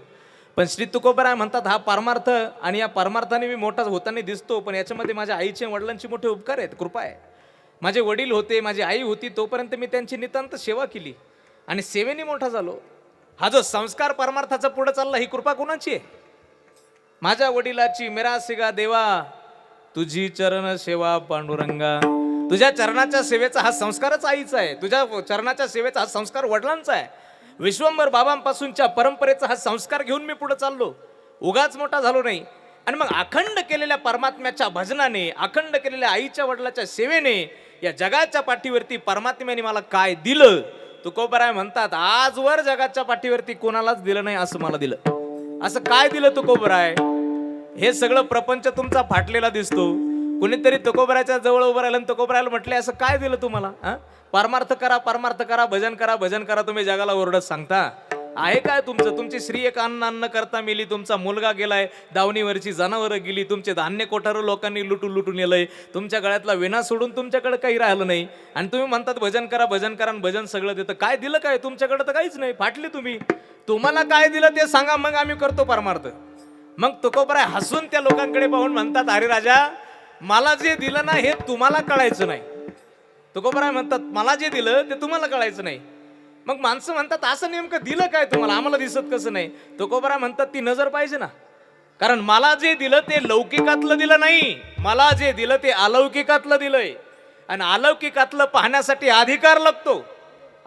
पण श्री तुकोबराय म्हणतात हा परमार्थ आणि या परमार्थाने मी मोठा होताना दिसतो, पण याच्यामध्ये माझ्या आईचे वडिलांची मोठे उपकार आहेत, कृपा आहे. माझे वडील होते, माझी आई होती, तोपर्यंत मी त्यांची नितांत सेवा केली आणि सेवेने मोठा झालो. हा जो संस्कार परमार्थाचा पुढे चालला ही कृपा कोणाची आहे? माझ्या वडिलाची. मेरा सिगा देवा तुझी चरण सेवा पांडुरंगा. तुझ्या चरणाच्या सेवेचा हा संस्कारच आईचा आहे, तुझ्या चरणाच्या सेवेचा हा संस्कार वडिलांचा आहे. विश्वंभर बाबांपासूनच्या परंपरेचा हा संस्कार घेऊन मी पुढे चाललो, उगाच मोठा झालो नाही. आणि मग अखंड केलेल्या परमात्म्याच्या भजनाने, अखंड केलेल्या आईच्या वडिलाच्या सेवेने या जगाच्या पाठीवरती परमात्म्याने मला काय दिलं. तुकोबराय म्हणतात आजवर जगाच्या पाठीवरती कोणालाच दिलं नाही असं मला दिलं. असं काय दिलं तुकोबराय? हे सगळं प्रपंच तुमचा फाटलेला दिसतो, कुणीतरी तुकोबराच्या जवळ उभं राहिलं आणि तुकोबरायला म्हटले असं काय दिलं तुम्हाला? परमार्थ करा, परमार्थ करा, भजन करा, भजन करा, तुम्ही जगाला ओरडत सांगता. आहे काय तुमचं? तुमची स्त्री एक अन्न करता मेली, तुमचा मुलगा गेलाय, दावणीवरची जनावरं गेली, तुमचे धान्य कोठारं लोकांनी लुटून नेलंय, तुमच्या गळ्यातला विना सोडून तुमच्याकडे काही राहिलं नाही, आणि तुम्ही म्हणतात भजन करा, भजन करा, आणि भजन सगळं देतं. काय दिलं काय? तुमच्याकडे तर काहीच नाही, फाटले तुम्ही. तुम्हाला काय दिलं ते सांगा, मग आम्ही करतो परमार्थ. मग तुकोबराय हसून त्या लोकांकडे पाहून म्हणतात, अरे राजा, मला जे दिलं ना हे तुम्हाला कळायचं नाही. तुकोबराय म्हणतात, मला जे दिलं ते तुम्हाला कळायचं नाही. मग माणसं म्हणतात, असं नेमकं दिलं काय तुम्हाला, आम्हाला दिसत कसं नाही? तुकोबराय म्हणतात, ती नजर पाहिजे ना, कारण मला जे दिलं ते लौकिकातलं दिलं नाही, मला जे दिलं ते अलौकिकातलं दिलंय, आणि अलौकिकातलं पाहण्यासाठी अधिकार लागतो.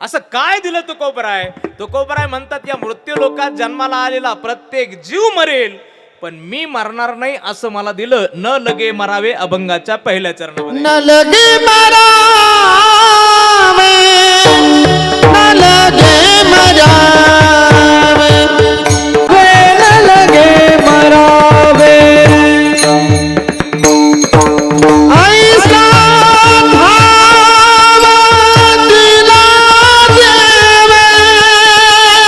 असं काय दिलं तुकोबराय? तुकोबराय म्हणतात, या मृत्यू लोकात जन्माला आलेला प्रत्येक जीव मरेल, पण मी मरणार नाही असं मला दिलं. न लगे मरावे अभंगाच्या पहिल्या चरणामध्ये. न लगे मरावे, न लगे मरावे, न लगे मरावे, ऐसा भाव दिला देवे, ऐसा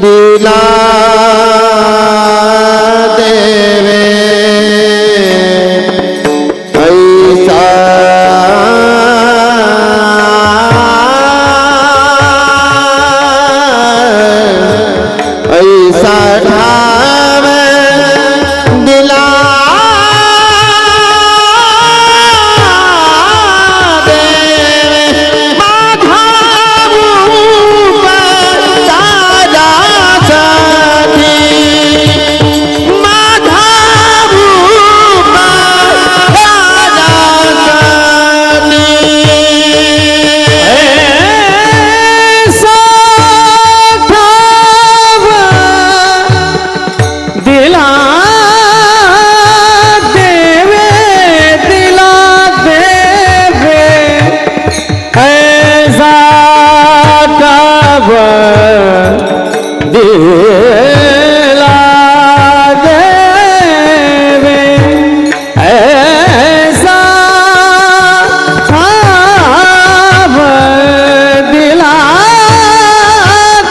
दिला देवे, ऐसा दिला देवे, ऐसा ऐसा ठाव दिला देवे, माझा रूप साजासाठी, माझा रूप साजासाठी, ऐसा ठाव दिला देवे, दिला देवे, ऐसा ठाव दिला देवे, ऐसा ठाव दिला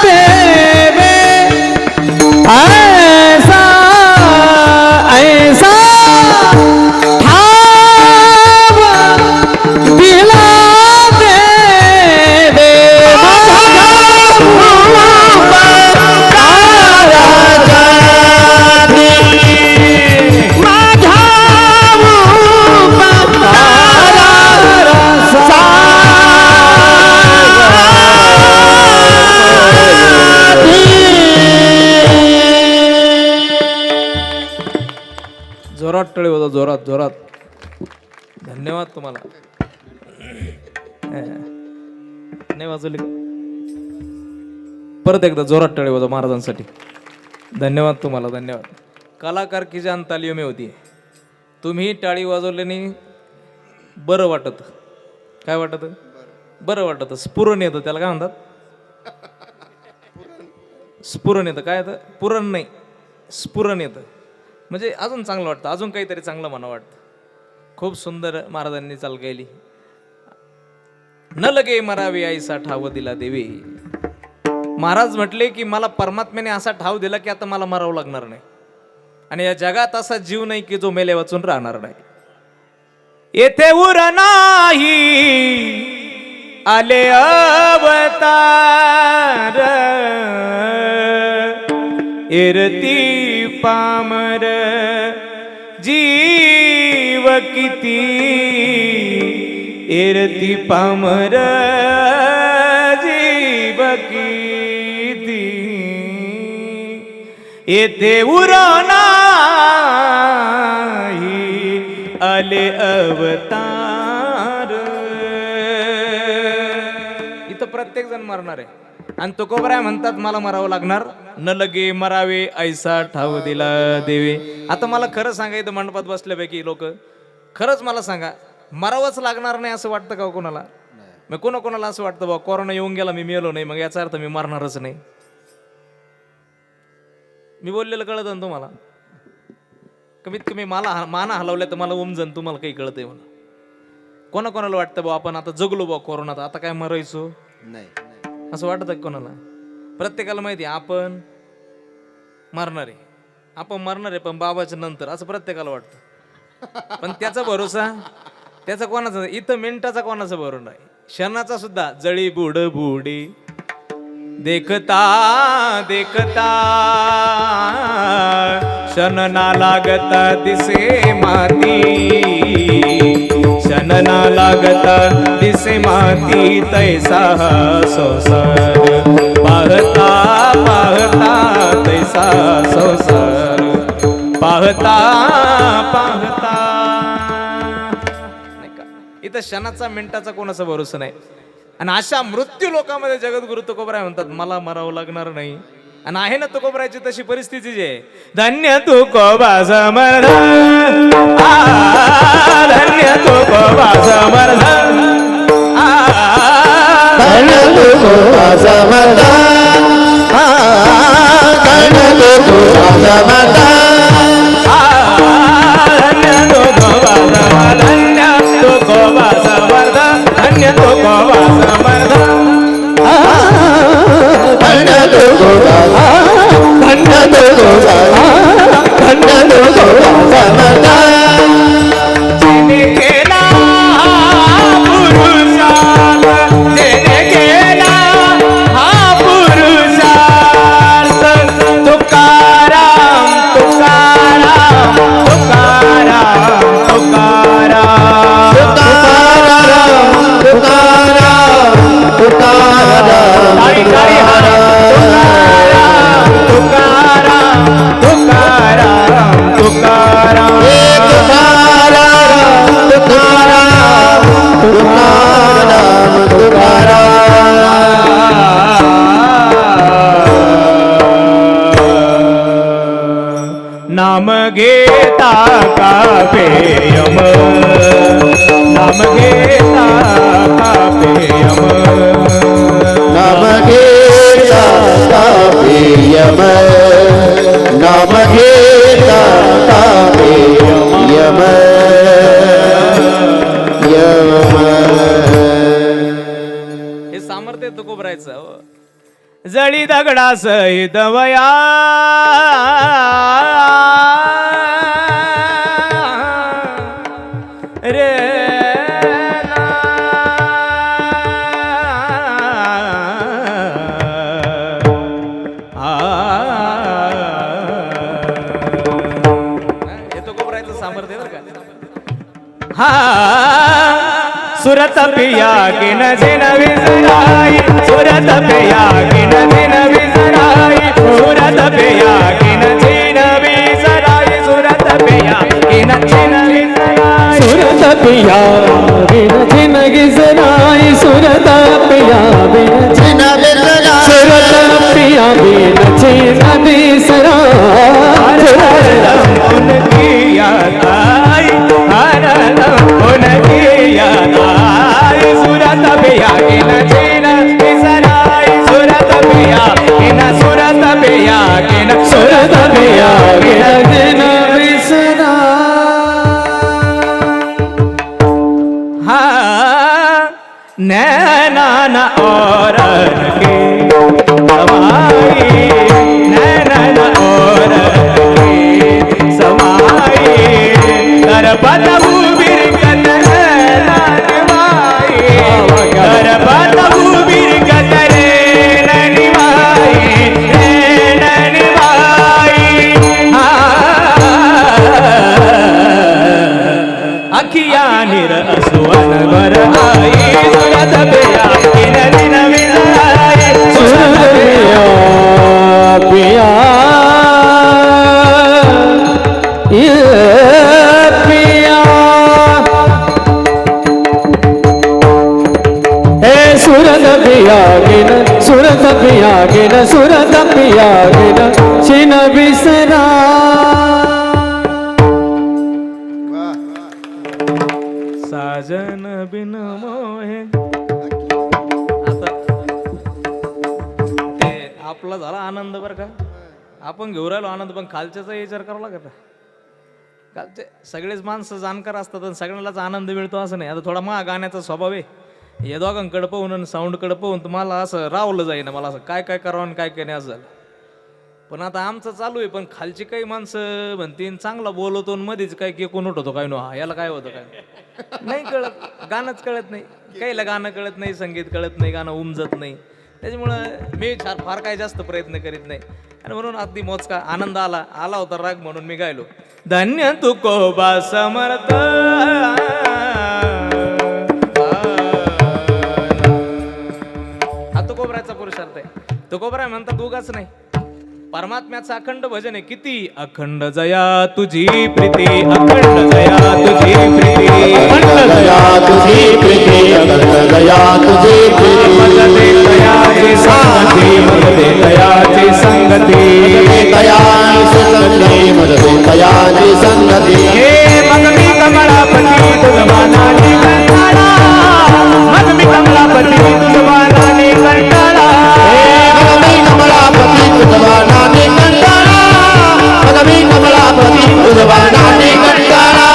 देवे, ऐसा ऐसा ठाव दिला देवे, माझा रूप जोरात टाळी वाजवा, जोरात जोरात. धन्यवाद तुम्हाला. नाही वाजवली का? परत एकदा जोरात टाळी वाजवा महाराजांसाठी. धन्यवाद तुम्हाला, धन्यवाद. कलाकार की जान तालियों में होती है. तुम्ही टाळी वाजवल्याने बरं वाटत. काय वाटत? बरं वाटत. स्फुरण येतं, त्याला काय म्हणतात? स्फुरण येतं. काय येतं? पुरण नाही, स्फुरण येतं. म्हणजे अजून चांगलं वाटतं, अजून काहीतरी चांगलं म्हणा वाटतं. खूप सुंदर महाराजांनी चाल केली. न लगे मरावे ऐसा ठाव दिला देवी. महाराज म्हटले की मला परमात्म्याने असा ठाव दिला की आता मला मरावं लागणार नाही, आणि या जगात असा जीव नाही की जो मेले वाचून राहणार नाही. येथे उर नाही आले अवतार, एरती पामर जीव किती, एरती पामर जीव किती. येथे उर नाही आले अवतार, प्रत्येक जण मरणार आहे आणि तुकोबराय म्हणतात मला मरावं लागणार, न लगे मरावे ऐसा ठाव दिला देवे. आता मला खरं सांगायचं मंडपात बसल्यापैकी लोक, खरंच मला सांगा, मरावंच लागणार नाही असं वाटतं का हो कोणाला? मग कोणाला असं वाटतं बा कोरोना येऊन गेला मी मेलो नाही, मग याचा अर्थ मी मरणारच नाही. मी बोललेलं कळत ना तुम्हाला? कमीत कमी मला माना हलवल्या तर मला उमजन, तुम्हाला काही कळतंय म्हणा. कोणाला वाटतं बा आपण आता जगलो बा कोरोनात, आता काय मरायचो नाही. असं वाटतं कोणाला? प्रत्येकाला माहिती आहे आपण मरणार आहे, आपण मरणार आहे पण बाबाच्या नंतर, असं प्रत्येकाला वाटतं. पण त्याचा भरोसा त्याचा कोणाचा? इथं मिनिटाचा कोणाचा भरोसा नाही, क्षणाचा सुद्धा. जळी बुड बुडी देखता देखता क्षण ना लागता दिसे माती, क्षण ना लागता दिसे माती, तैसा संसार पाहता पाहता, तैसा संसार पाहता पाहता. नाही का? इथं क्षणाचा मिनिटाचा कोणाचा भरोसा नाही. आणि अशा मृत्यू लोकांमध्ये जगद्गुरु तुकोबराय म्हणतात मला मरावं लागणार नाही. आणि आहे ना तुकोबरायची तशी परिस्थिती जी आहे, धन्य तुकोबा समर्थ, धन्य तुकोबा समर्थ, धन्य तुकोबा समर्थ, धन्य तुकोबा समर्थ, धन्य तुकोबा समर्थ, धन्य तुकोबा समर्थ, धन्य तुकोबा समर्थ, धन्य तुकोबा, धन्य तुकोबा, धन्य तुकोबा समर्थ. जिने केला पुरुषार्थ, जिने केला हा पुरुषार्थ, तुकाराम तुकाराम तुकाराम तुकाराम तुकाराम तुकाराम तुकाराम. ताळी ताळी हारा. तुकाराम तुकाराम तुकाराम तुकाराम तुकाराम तुकाराम तुकाराम. नाम घेता कापेयम, नाम घेता कापेयम, नाम घेता कापेयम, नाम घेता कापेयम, यम यम. हे सामर्थ्य तुकोबरायचं हो. जळी दगडा सहित वया, रे हे तुकोबरायचं सामर्थ्य बरं का. हा सुरत पिया की नजीन विसराई, सुरत पिया की नजीन विसराई, सुरत पिया की नजीन विसराई, सुरत पिया की नजीन विसराई, सुरत पिया बिन जिंदगी जराई, सुरत पिया बिन जिन बिसरा, सुरत पिया बिन जिंदगी सराई, उनकी याद आई, उनकी याद आई, सुरत पिया की नजीन विसराई, सुरत पिया की न, सुरत पिया की न, सुरत पिया बिन जिंदगी सराई. हाँ नैनान और के समाई, नैनान और के समाई, करपत बिरकत ननिवाई, करपत बिरकत ननिवाई, ननिवाई. अखिया निरसुवन वर आई, सुरत पिया की नवीन विनाई, सुरत पिया सुरत पियागिन सुरत पियागिन सुरत पियागिन छिन विसरा साजन बिन मोहे. आता ते आपला झाला आनंद बरं का, आपण घेऊ राहिलो आनंद, पण खालच्याचा विचार करावा लागत. कालचे सगळेच माणसं जाणकार असतात आणि सगळ्यांनाच आनंद मिळतो असं नाही. आता थोडा मा गाण्याचा स्वभाव आहे, हे दोघांकडं पाहून आणि साऊंडकडं पाहून तुम्हाला असं रावलं जाईना, मला असं काय काय करावं आणि काय काय नाही असं झालं. पण आता आमचं चालू आहे, पण खालची काही माणसं म्हणतील चांगला बोलवतो आणि मध्येच काय की कोण उठवतो काय नो हा याला काय होतं काय नाही कळत, गाणंच कळत नाही, काहीला गाणं कळत नाही, संगीत कळत नाही, गाणं उमजत नाही. त्याच्यामुळं मी फार काही जास्त प्रयत्न करीत नाही आणि म्हणून अगदी मोजका आनंद आला होता राग म्हणून मी गायलो. धन्य तुकोबा समर्थ हा तुकोबराचा पुरुषार्थ आहे. तुकोबरा म्हणतात उगाच नाही, परमात्म्याचं अखंड भजन आहे. किती अखंड जया तुझी प्रीती, अखंड जया तुझी प्रीती, अखंड दया तुझी प्रीती, अखंड दया तुझी प्रीती. मग दे दयाची संगती, मग दे दयाची संगती, दयाची संगती, मग दे दयाची संगती. हे मग मी कमळापती तुझवानाने कंटाळा, मग मी कमळापती तुझवानाने कंटाळा, मग मी कमलापती तुझवानाने कंटाळा, मग मी कमलापती तुझवानाने कंटाळा.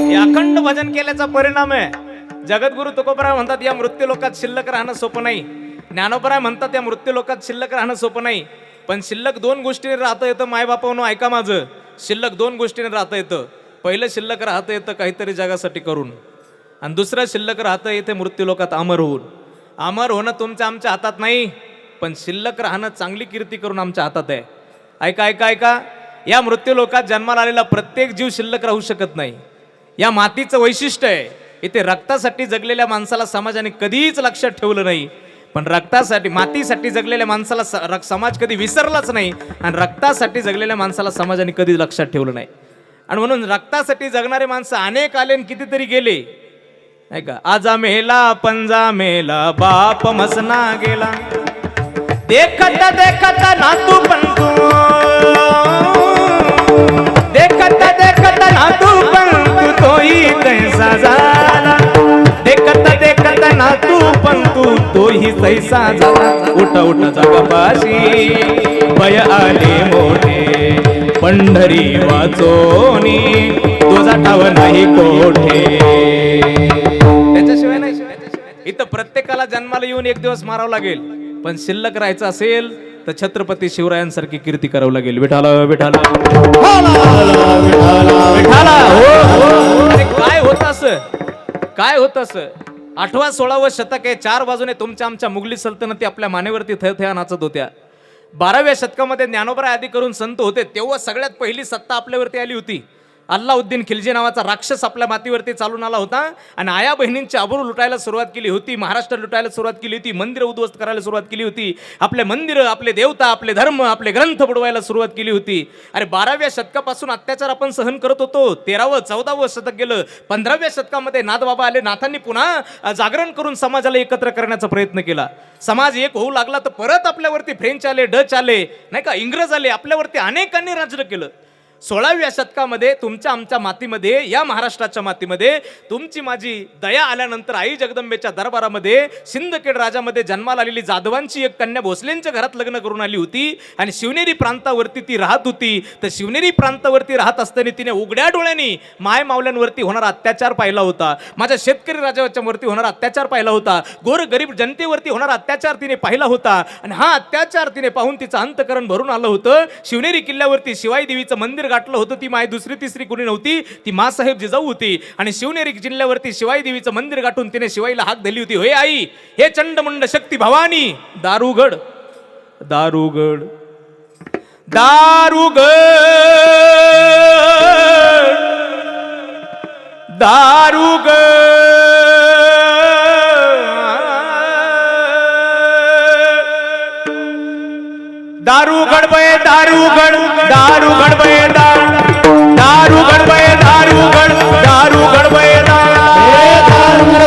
हे अखंड भजन केल्याचा परिणाम आहे. जगद्गुरु तुकोबराय म्हणतात या मृत्यू लोकात शिल्लक राहणं सोपं नाही. ज्ञानोबराय म्हणतात या मृत्यू लोकात शिल्लक राहणं सोपं नाही, पण शिल्लक दोन गोष्टीने राहता येतं. मायबापावनो ऐका माझं, शिल्लक दोन गोष्टीने राहता येतं. पहिलं शिल्लक राहता येतं काहीतरी जगासाठी करून, आणि दुसरं शिल्लक राहतं येते मृत्यू लोकात अमर होऊन. अमर होणं तुमच्या आमच्या हातात नाही, पण शिल्लक राहणं चांगली कीर्ती करून आमच्या हातात आहे. ऐका ऐका ऐका, या मृत्यू लोकात जन्माला आलेला प्रत्येक जीव शिल्लक राहू शकत नाही. या मातीचं वैशिष्ट्य आहे, इथे रक्तासाठी जगलेल्या माणसाला समाजाने कधीच लक्षात ठेवलं नाही, पण रक्तासाठी मातीसाठी जगलेल्या माणसाला समाज कधी विसरलाच नाही, आणि रक्तासाठी जगलेल्या माणसाला समाजाने कधी लक्षात ठेवलं नाही. आणि म्हणून रक्तासाठी जगणारे माणसं अनेक आले आणि कितीतरी गेले. ऐका, आजा मेला पंजा मेला बाप मसना गेला, देखत देखत नातू पंतू, देखत देखत नातू पंतू तोही तैसा झाला, देखत देखत नातू पंतू तोही तैसा झाला. उठ उठ जगपाशी भय आले मोठे, पंढरी वाचोनी तुझा ठाव नाही कोठे. त्याच्याशिवाय नाही. इथं प्रत्येकाला जन्माला येऊन एक दिवस मारावं लागेल, पण शिल्लक राहायचं असेल तर छत्रपती शिवरायांसारखी कीर्ती करावं लागेल. विठाला विठाला विठाला. काय होत असं, काय होत असं. 8वा 16वा शतक आहे, 4 बाजूने तुमच्या आमच्या मुघली सल्तनती आपल्या मानेवरती थया नाचत होत्या. 12व्या शतकामध्ये ज्ञानोबराय आदी करून संत होते, तेव्हा सगळ्यात पहिली सत्ता आपल्यावरती आली होती. अल्लाउद्दीन खिलजी नावाचा राक्षस आपल्या मातीवरती चालून आला होता आणि आया बहिणींची आबरू लुटायला सुरुवात केली होती, महाराष्ट्र लुटायला सुरुवात केली होती, मंदिरं उद्ध्वस्त करायला सुरुवात केली होती, आपले मंदिरं, आपले देवता, आपले धर्म, आपले ग्रंथ बुडवायला सुरुवात केली होती. अरे 12व्या शतकापासून अत्याचार आपण सहन करत होतो. 13वं 14वं शतक गेलं, 15व्या शतकामध्ये नाथबाबा आले. नाथांनी पुन्हा जागरण करून समाजाला एकत्र करण्याचा प्रयत्न केला. समाज एक होऊ लागला तर परत आपल्यावरती फ्रेंच आले, डच आले, नाही का, इंग्रज आले, आपल्यावरती अनेकांनी राज्य केलं. 16व्या शतकामध्ये तुमच्या आमच्या मातीमध्ये, या महाराष्ट्राच्या मातीमध्ये तुमची माझी दया आल्यानंतर आई जगदंबेच्या दरबारामध्ये सिंदखेड राजामध्ये जन्माला आलेली जाधवांची एक कन्या भोसलेंच्या घरात लग्न करून आली होती आणि शिवनेरी प्रांतावरती ती राहत होती. तर शिवनेरी प्रांतावरती राहत असताना तिने उघड्या डोळ्यांनी माय मावल्यांवरती होणारा अत्याचार पाहिला होता, माझ्या शेतकरी राजाच्या वरती होणारा अत्याचार पाहिला होता, गोर गरीब जनतेवरती होणारा अत्याचार तिने पाहिला होता. आणि हा अत्याचार तिने पाहून तिचं अंतकरण भरून आलं होतं. शिवनेरी किल्ल्यावरती शिवाई देवीचं मंदिर गाठलं होतं. ती माय दुसरी तिसरी कुणी नव्हती, ती मासाहेब जिजाऊ होती. आणि शिवनेरी जिल्ह्यावरती शिवाई देवीचं मंदिर गाठून तिने शिवाईला हाक दिली होती, होय आई, हे चंडमुंड शक्ती भवानी, दारुगड दारुगड दारुगड दारुगड दारुगड बये दारुगड दारुगड बये दारुगड बये दारुगड दारुगड बये दारुगड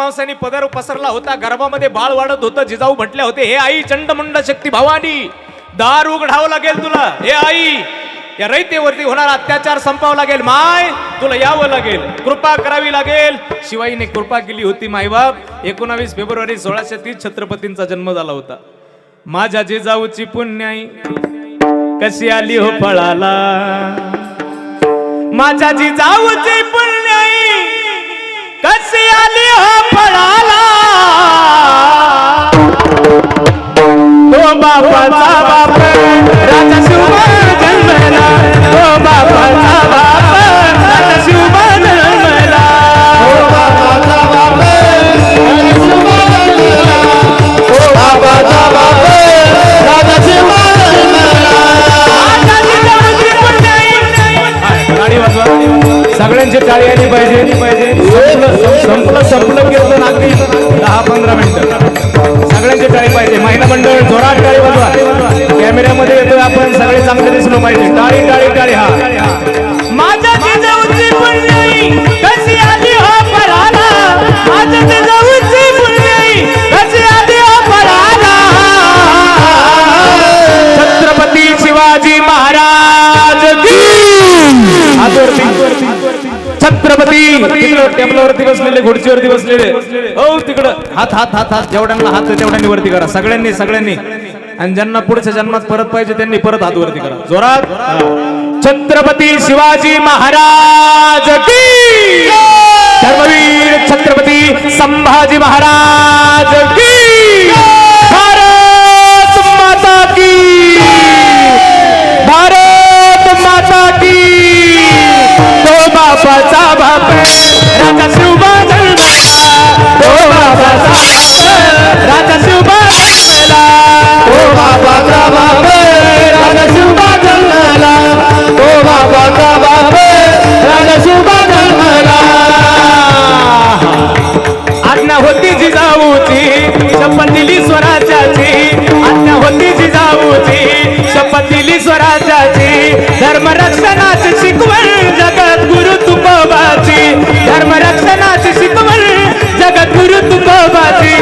मावसानी पदर पसरला होता, गर्भामध्ये बाळ वाढत होतं. जिजाऊ म्हटले होते, हे आई चंडमुंड शक्ती भवानी, दार उघडावं लागेल तुला. हे आई, या रयतेवरती होणारा अत्याचार संपावं लागेल. माय, तुला यावं लागेल, कृपा करावी लागेल. शिवाईने कृपा केली होती. मायबाप, 19 फेब्रुवारी 1630 छत्रपतींचा जन्म झाला होता. माझ्या जिजाऊची पुण्याई कशी आली हो फळाला, माझ्या जिजाऊची पुण्याई कशी आली हो फळाला. तो बापाचा बाप राजा शिवबा जन्मला, तो बापाचा बाप राजा शिवबा जन्मला, ओ बाबाचा बाप राजा शिवबा जन्मला, ओ बाबाचा बाप राजा शिवबा जन्मला. माझ्या जिजाऊची पुण्याई. गाडी वाजवा, सगळ्यांची टाळी आली पाहिजे. संपलं कीर्तन अगदी 10-15 मिनिटं. सगळ्यांची टाळी पाहिजे. महिला मंडळ जोरात टाळी वाजवा. कॅमेऱ्यामध्ये येतोय आपण, सगळे चांगले दिसलो पाहिजे. टाळी टाळी टाळी. हा, माझ्या जिजाऊची पुण्याई कशी आली हो फळाला, माझ्या जिजाऊची पुण्याई कशी आली हो फळाला. छत्रपती शिवाजी महाराज की. छत्रपती टेबलावरती बसलेले, खुर्चीवरती बसलेले, हो तिकडं हात हात हात हात, जेवढ्यांना हात तेवढ्यांनी वरती करा. सगळ्यांनी. आणि ज्यांना पुढच्या जन्मात परत पाहिजे त्यांनी परत हात वरती करा जोरात. छत्रपती शिवाजी महाराज की. धर्मवीर छत्रपती संभाजी महाराज की. भारत माता की. भारत माता की. तो बापाचा बाप राजा शिवबा जन्मला, तो बापाचा बाप राजा शिवबा जन्मला, ओ बाबाचा बाप राजा शिवबा जन्मला, ओ बाबाचा बाप राजा शिवबा जन्मला. आज्ञा होती जिजाऊची, शपथ दिली स्वराज्याची. आज्ञा होती जिजाऊची, शपथ दिली स्वराज्याची. धर्मरक्षणाची शिकवण जगत गुरु तुकोबाची, धर्मरक्षणाची शिकवण जगत गुरु तुकोबाची.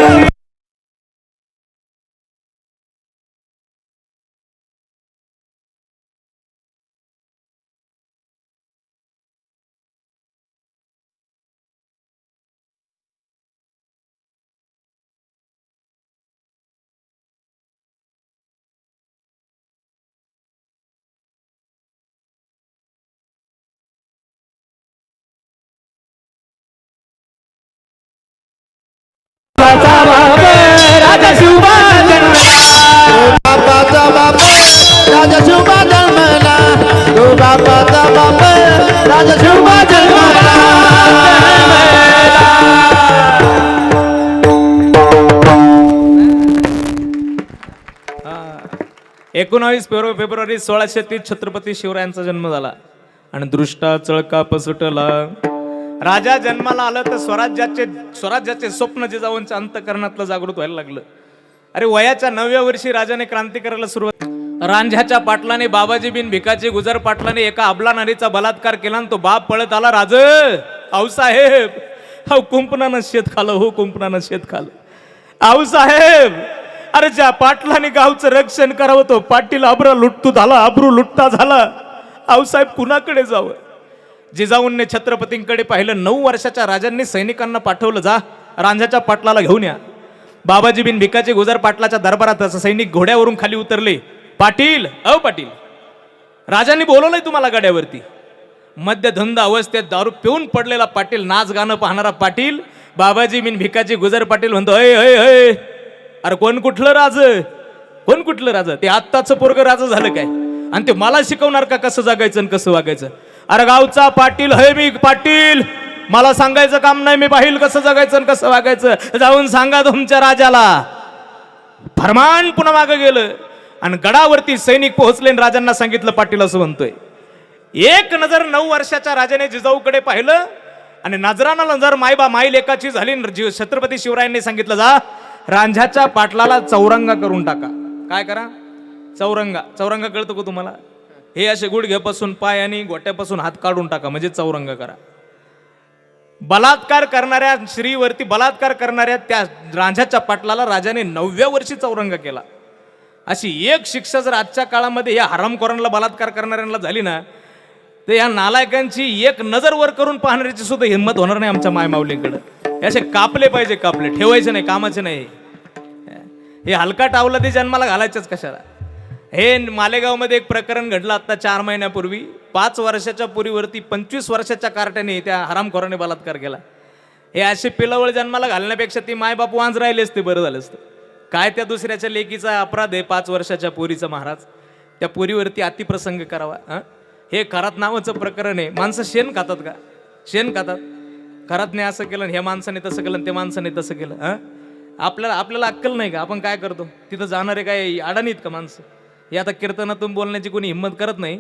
राजा शिवबा जन्मला, बाबाचा बाप राजा शिवबा जन्मला, तो बाबाचा बाप राजा शिवबा जन्मला. 19 फेब्रुवारी 1630 छत्रपती शिवरायांचा जन्म झाला. आणि दृष्टा चळका पसटला. राजा जन्माला आलं तर स्वराज्याचे स्वप्न जिजाऊंच्या अंतःकरणातलं जागृत व्हायला लागलं. अरे वयाच्या 9व्या वर्षी राजाने क्रांती करायला सुरुवात. रांझ्याच्या पाटलाने, बाबाजी बिन भिकाजी गुजर पाटलाने एका अबला नारीचा बलात्कार केला आणि तो बाप पळत आला. आऊसाहेब, हो कुंपणानं शेत खालं, हो कुंपणानं शेत खालं. आऊसाहेब, अरे ज्या पाटलाने गावचं रक्षण करावं तो पाटील अब्रू लुटता झाला. आऊसाहेब कुणाकडे जावं. जिजाऊंनी छत्रपतींकडे पाहिलं. 9 वर्षाच्या राजांनी सैनिकांना पाठवलं, जा रांझ्याच्या पाटलाला घेऊन या. बाबाजी बिन भिकाजी गुजर पाटलाच्या दरबारात सैनिक घोड्यावरून खाली उतरले. पाटील, पाटील, राजांनी बोलवलंय तुम्हाला गाड्यावरती. मद्यधुंद अवस्थेत दारू पिऊन पडलेला पाटील, नाच गाणं पाहणारा पाटील, बाबाजी बिन भिकाजी गुजर पाटील म्हणतो, अय अरे कोण कुठलं राज, ते आत्ताचं पोरग राज झालं काय, आणि ते मला शिकवणार का कसं जगायचं आणि कसं वागायचं. अरे गावचा पाटील है मी, पाटील, मला सांगायचं काम नाही, मी पाहिल कसं जगायचं आणि कसं वागायचं. जाऊन सांगा तुमच्या राजाला. फरमान पुन्हा मागं गेलं आणि गडावरती सैनिक पोहोचले आणि राजांना सांगितलं. पाटील असं म्हणतोय. एक नजर 9 वर्षाच्या राजाने जिजाऊकडे पाहिलं आणि नजराना नजर माई लेकाची झाली. छत्रपती शिवरायांनी सांगितलं, जा रांझ्याच्या पाटलाला चौरंगा करून टाका. काय करा? चौरंगा कळतो का तुम्हाला? हे असे गुडघ्यापासून पाय आणि गोट्यापासून हात काढून टाका, म्हणजे चौरंगा करा. बलात्कार करणाऱ्या स्त्रीवरती बलात्कार करणाऱ्या त्या राजाच्या पाटलाला राजाने 9व्या वर्षी चौरंग केला. अशी एक शिक्षा जर आजच्या काळामध्ये या हरामखोरांना बलात्कार करणाऱ्यांना झाली ना, तर या नालायकांची एक नजर वर करून पाहण्याची सुद्धा हिंमत होणार नाही आमच्या मायमाऊलींकडे. असे कापले पाहिजे, कापले, ठेवायचे नाही, कामाचे नाही. हे हलका टावला ते जन्माला घालायचंच कशाला. हे मालेगावमध्ये एक प्रकरण घडलं आता 4 महिन्यापूर्वी. 5 वर्षाच्या पुरीवरती 25 वर्षाच्या कार्ट्याने त्या हरामखोराने बलात्कार केला. हे असे पिलावळ जन्माला घालण्यापेक्षा ती मायबाप वांज राहिले असते, बरं झालं असतं. काय त्या दुसऱ्याच्या लेकीचा अपराध आहे 5 वर्षाच्या पोरीचा महाराज, त्या पोरीवरती अतिप्रसंग करावा. हे खरात नावाचं प्रकरण आहे. माणसं शेण खातात का? शेण खातात. खरातने असं केलं, ह्या माणसाने तसं केलं, त्या माणसाने तसं केलं. आपल्याला अक्कल नाही का? आपण काय करतो तिथं जाणारे काय अडाणीत का माणसं? हे आता कीर्तनातून बोलण्याची कोणी हिंमत करत नाही.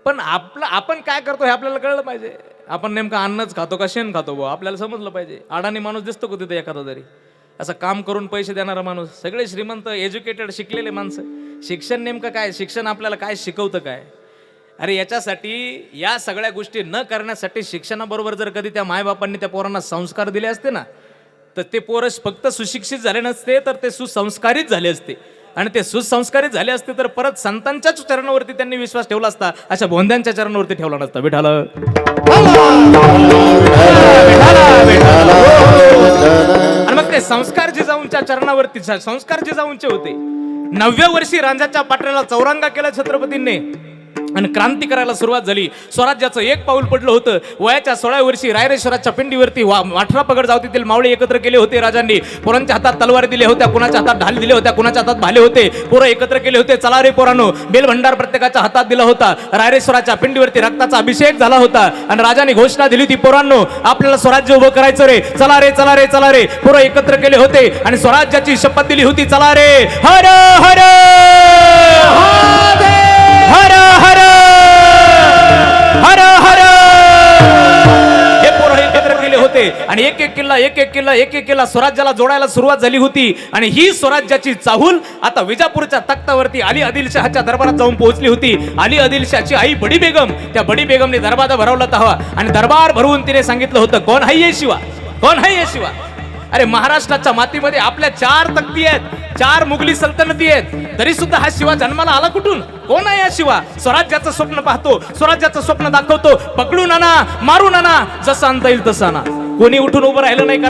पण आपण काय करतो हे आपल्याला कळलं पाहिजे. आपण नेमकं अन्नच खातो का शेण खातो बुवा, आपल्याला समजलं पाहिजे. अडाणी माणूस दिसतो का तिथे एखादा तरी? असं काम करून पैसे देणारा माणूस. सगळे श्रीमंत, एज्युकेटेड, शिकलेले माणसं. शिक्षण नेमकं काय? शिक्षण आपल्याला काय शिकवतं काय? अरे याच्यासाठी, या सगळ्या गोष्टी न करण्यासाठी शिक्षणाबरोबर जर कधी त्या मायबापांनी त्या पोरांना संस्कार दिले असते ना, तर ते पोरं फक्त सुशिक्षित झाले नसते, तर ते सुसंस्कारित झाले असते. आणि ते सुसंस्कारित झाले असते तर परत संतांच्याच चरणावरती त्यांनी विश्वास ठेवला असता, अशा भोंद्यांच्या चरणावरती ठेवला नसता. विठाल आणि मग ते संस्कार जिजाऊंच्या चरणावरती, संस्कार जिजाऊंचे होते. 9व्या वर्षी राजाच्या पाटलाला चौरंगा केला छत्रपतींनी आणि क्रांती करायला सुरुवात झाली. स्वराज्याचं एक पाऊल पडलं होतं. वयाच्या 16व्या वर्षी रायरेश्वराच्या पिंडीवरती 18 पगड जावतीतील मावळे एकत्र केले होते राजांनी. पोरांच्या हातात तलवारी दिल्या होत्या, कुणाच्या हातात ढाल दिले होत्या, कुणाच्या हातात भाले होते. पोरं एकत्र केले होते. चला रे पोरांनो, बेलभंडार प्रत्येकाच्या हातात दिला होता. रायरेश्वराच्या पिंडीवरती रक्ताचा अभिषेक झाला होता आणि राजाने घोषणा दिली होती, पोरांनो आपल्याला स्वराज्य उभं करायचं रे, चला रे चला रे चला रे. पोरं एकत्र केले होते आणि स्वराज्याची शपथ दिली होती. चला रे, हर हर हर हर हर हर. हे पोरं एकत्र केले होते आणि एक एक किल्ला स्वराज्याला जोडायला सुरुवात झाली होती. आणि ही स्वराज्याची चाहूल आता विजापूरच्या तख्तावरती अली आदिलशहाच्या दरबारात जाऊन पोहोचली होती. अली आदिलशहाची आई बडी बेगम, त्या बडी बेगमने दरबार भरवला हवा आणि दरबार भरवून तिने सांगितलं होतं, कोण आहे ये शिवा, कोण आहे ये शिवा. अरे महाराष्ट्राच्या मातीमध्ये आपल्या 4 तख्ती आहेत, 4 मुघली सल्तनती आहेत, तरी सुद्धा हा शिवा जन्माला आला कुठून? कोण आहे हा शिवा? स्वराज्याचं स्वप्न पाहतो, स्वराज्याचं स्वप्न दाखवतो. पकडून आणा, मारून आणा, जसं आणता येईल तसं आणा. कोणी उठून उभं राहिलं नाही का?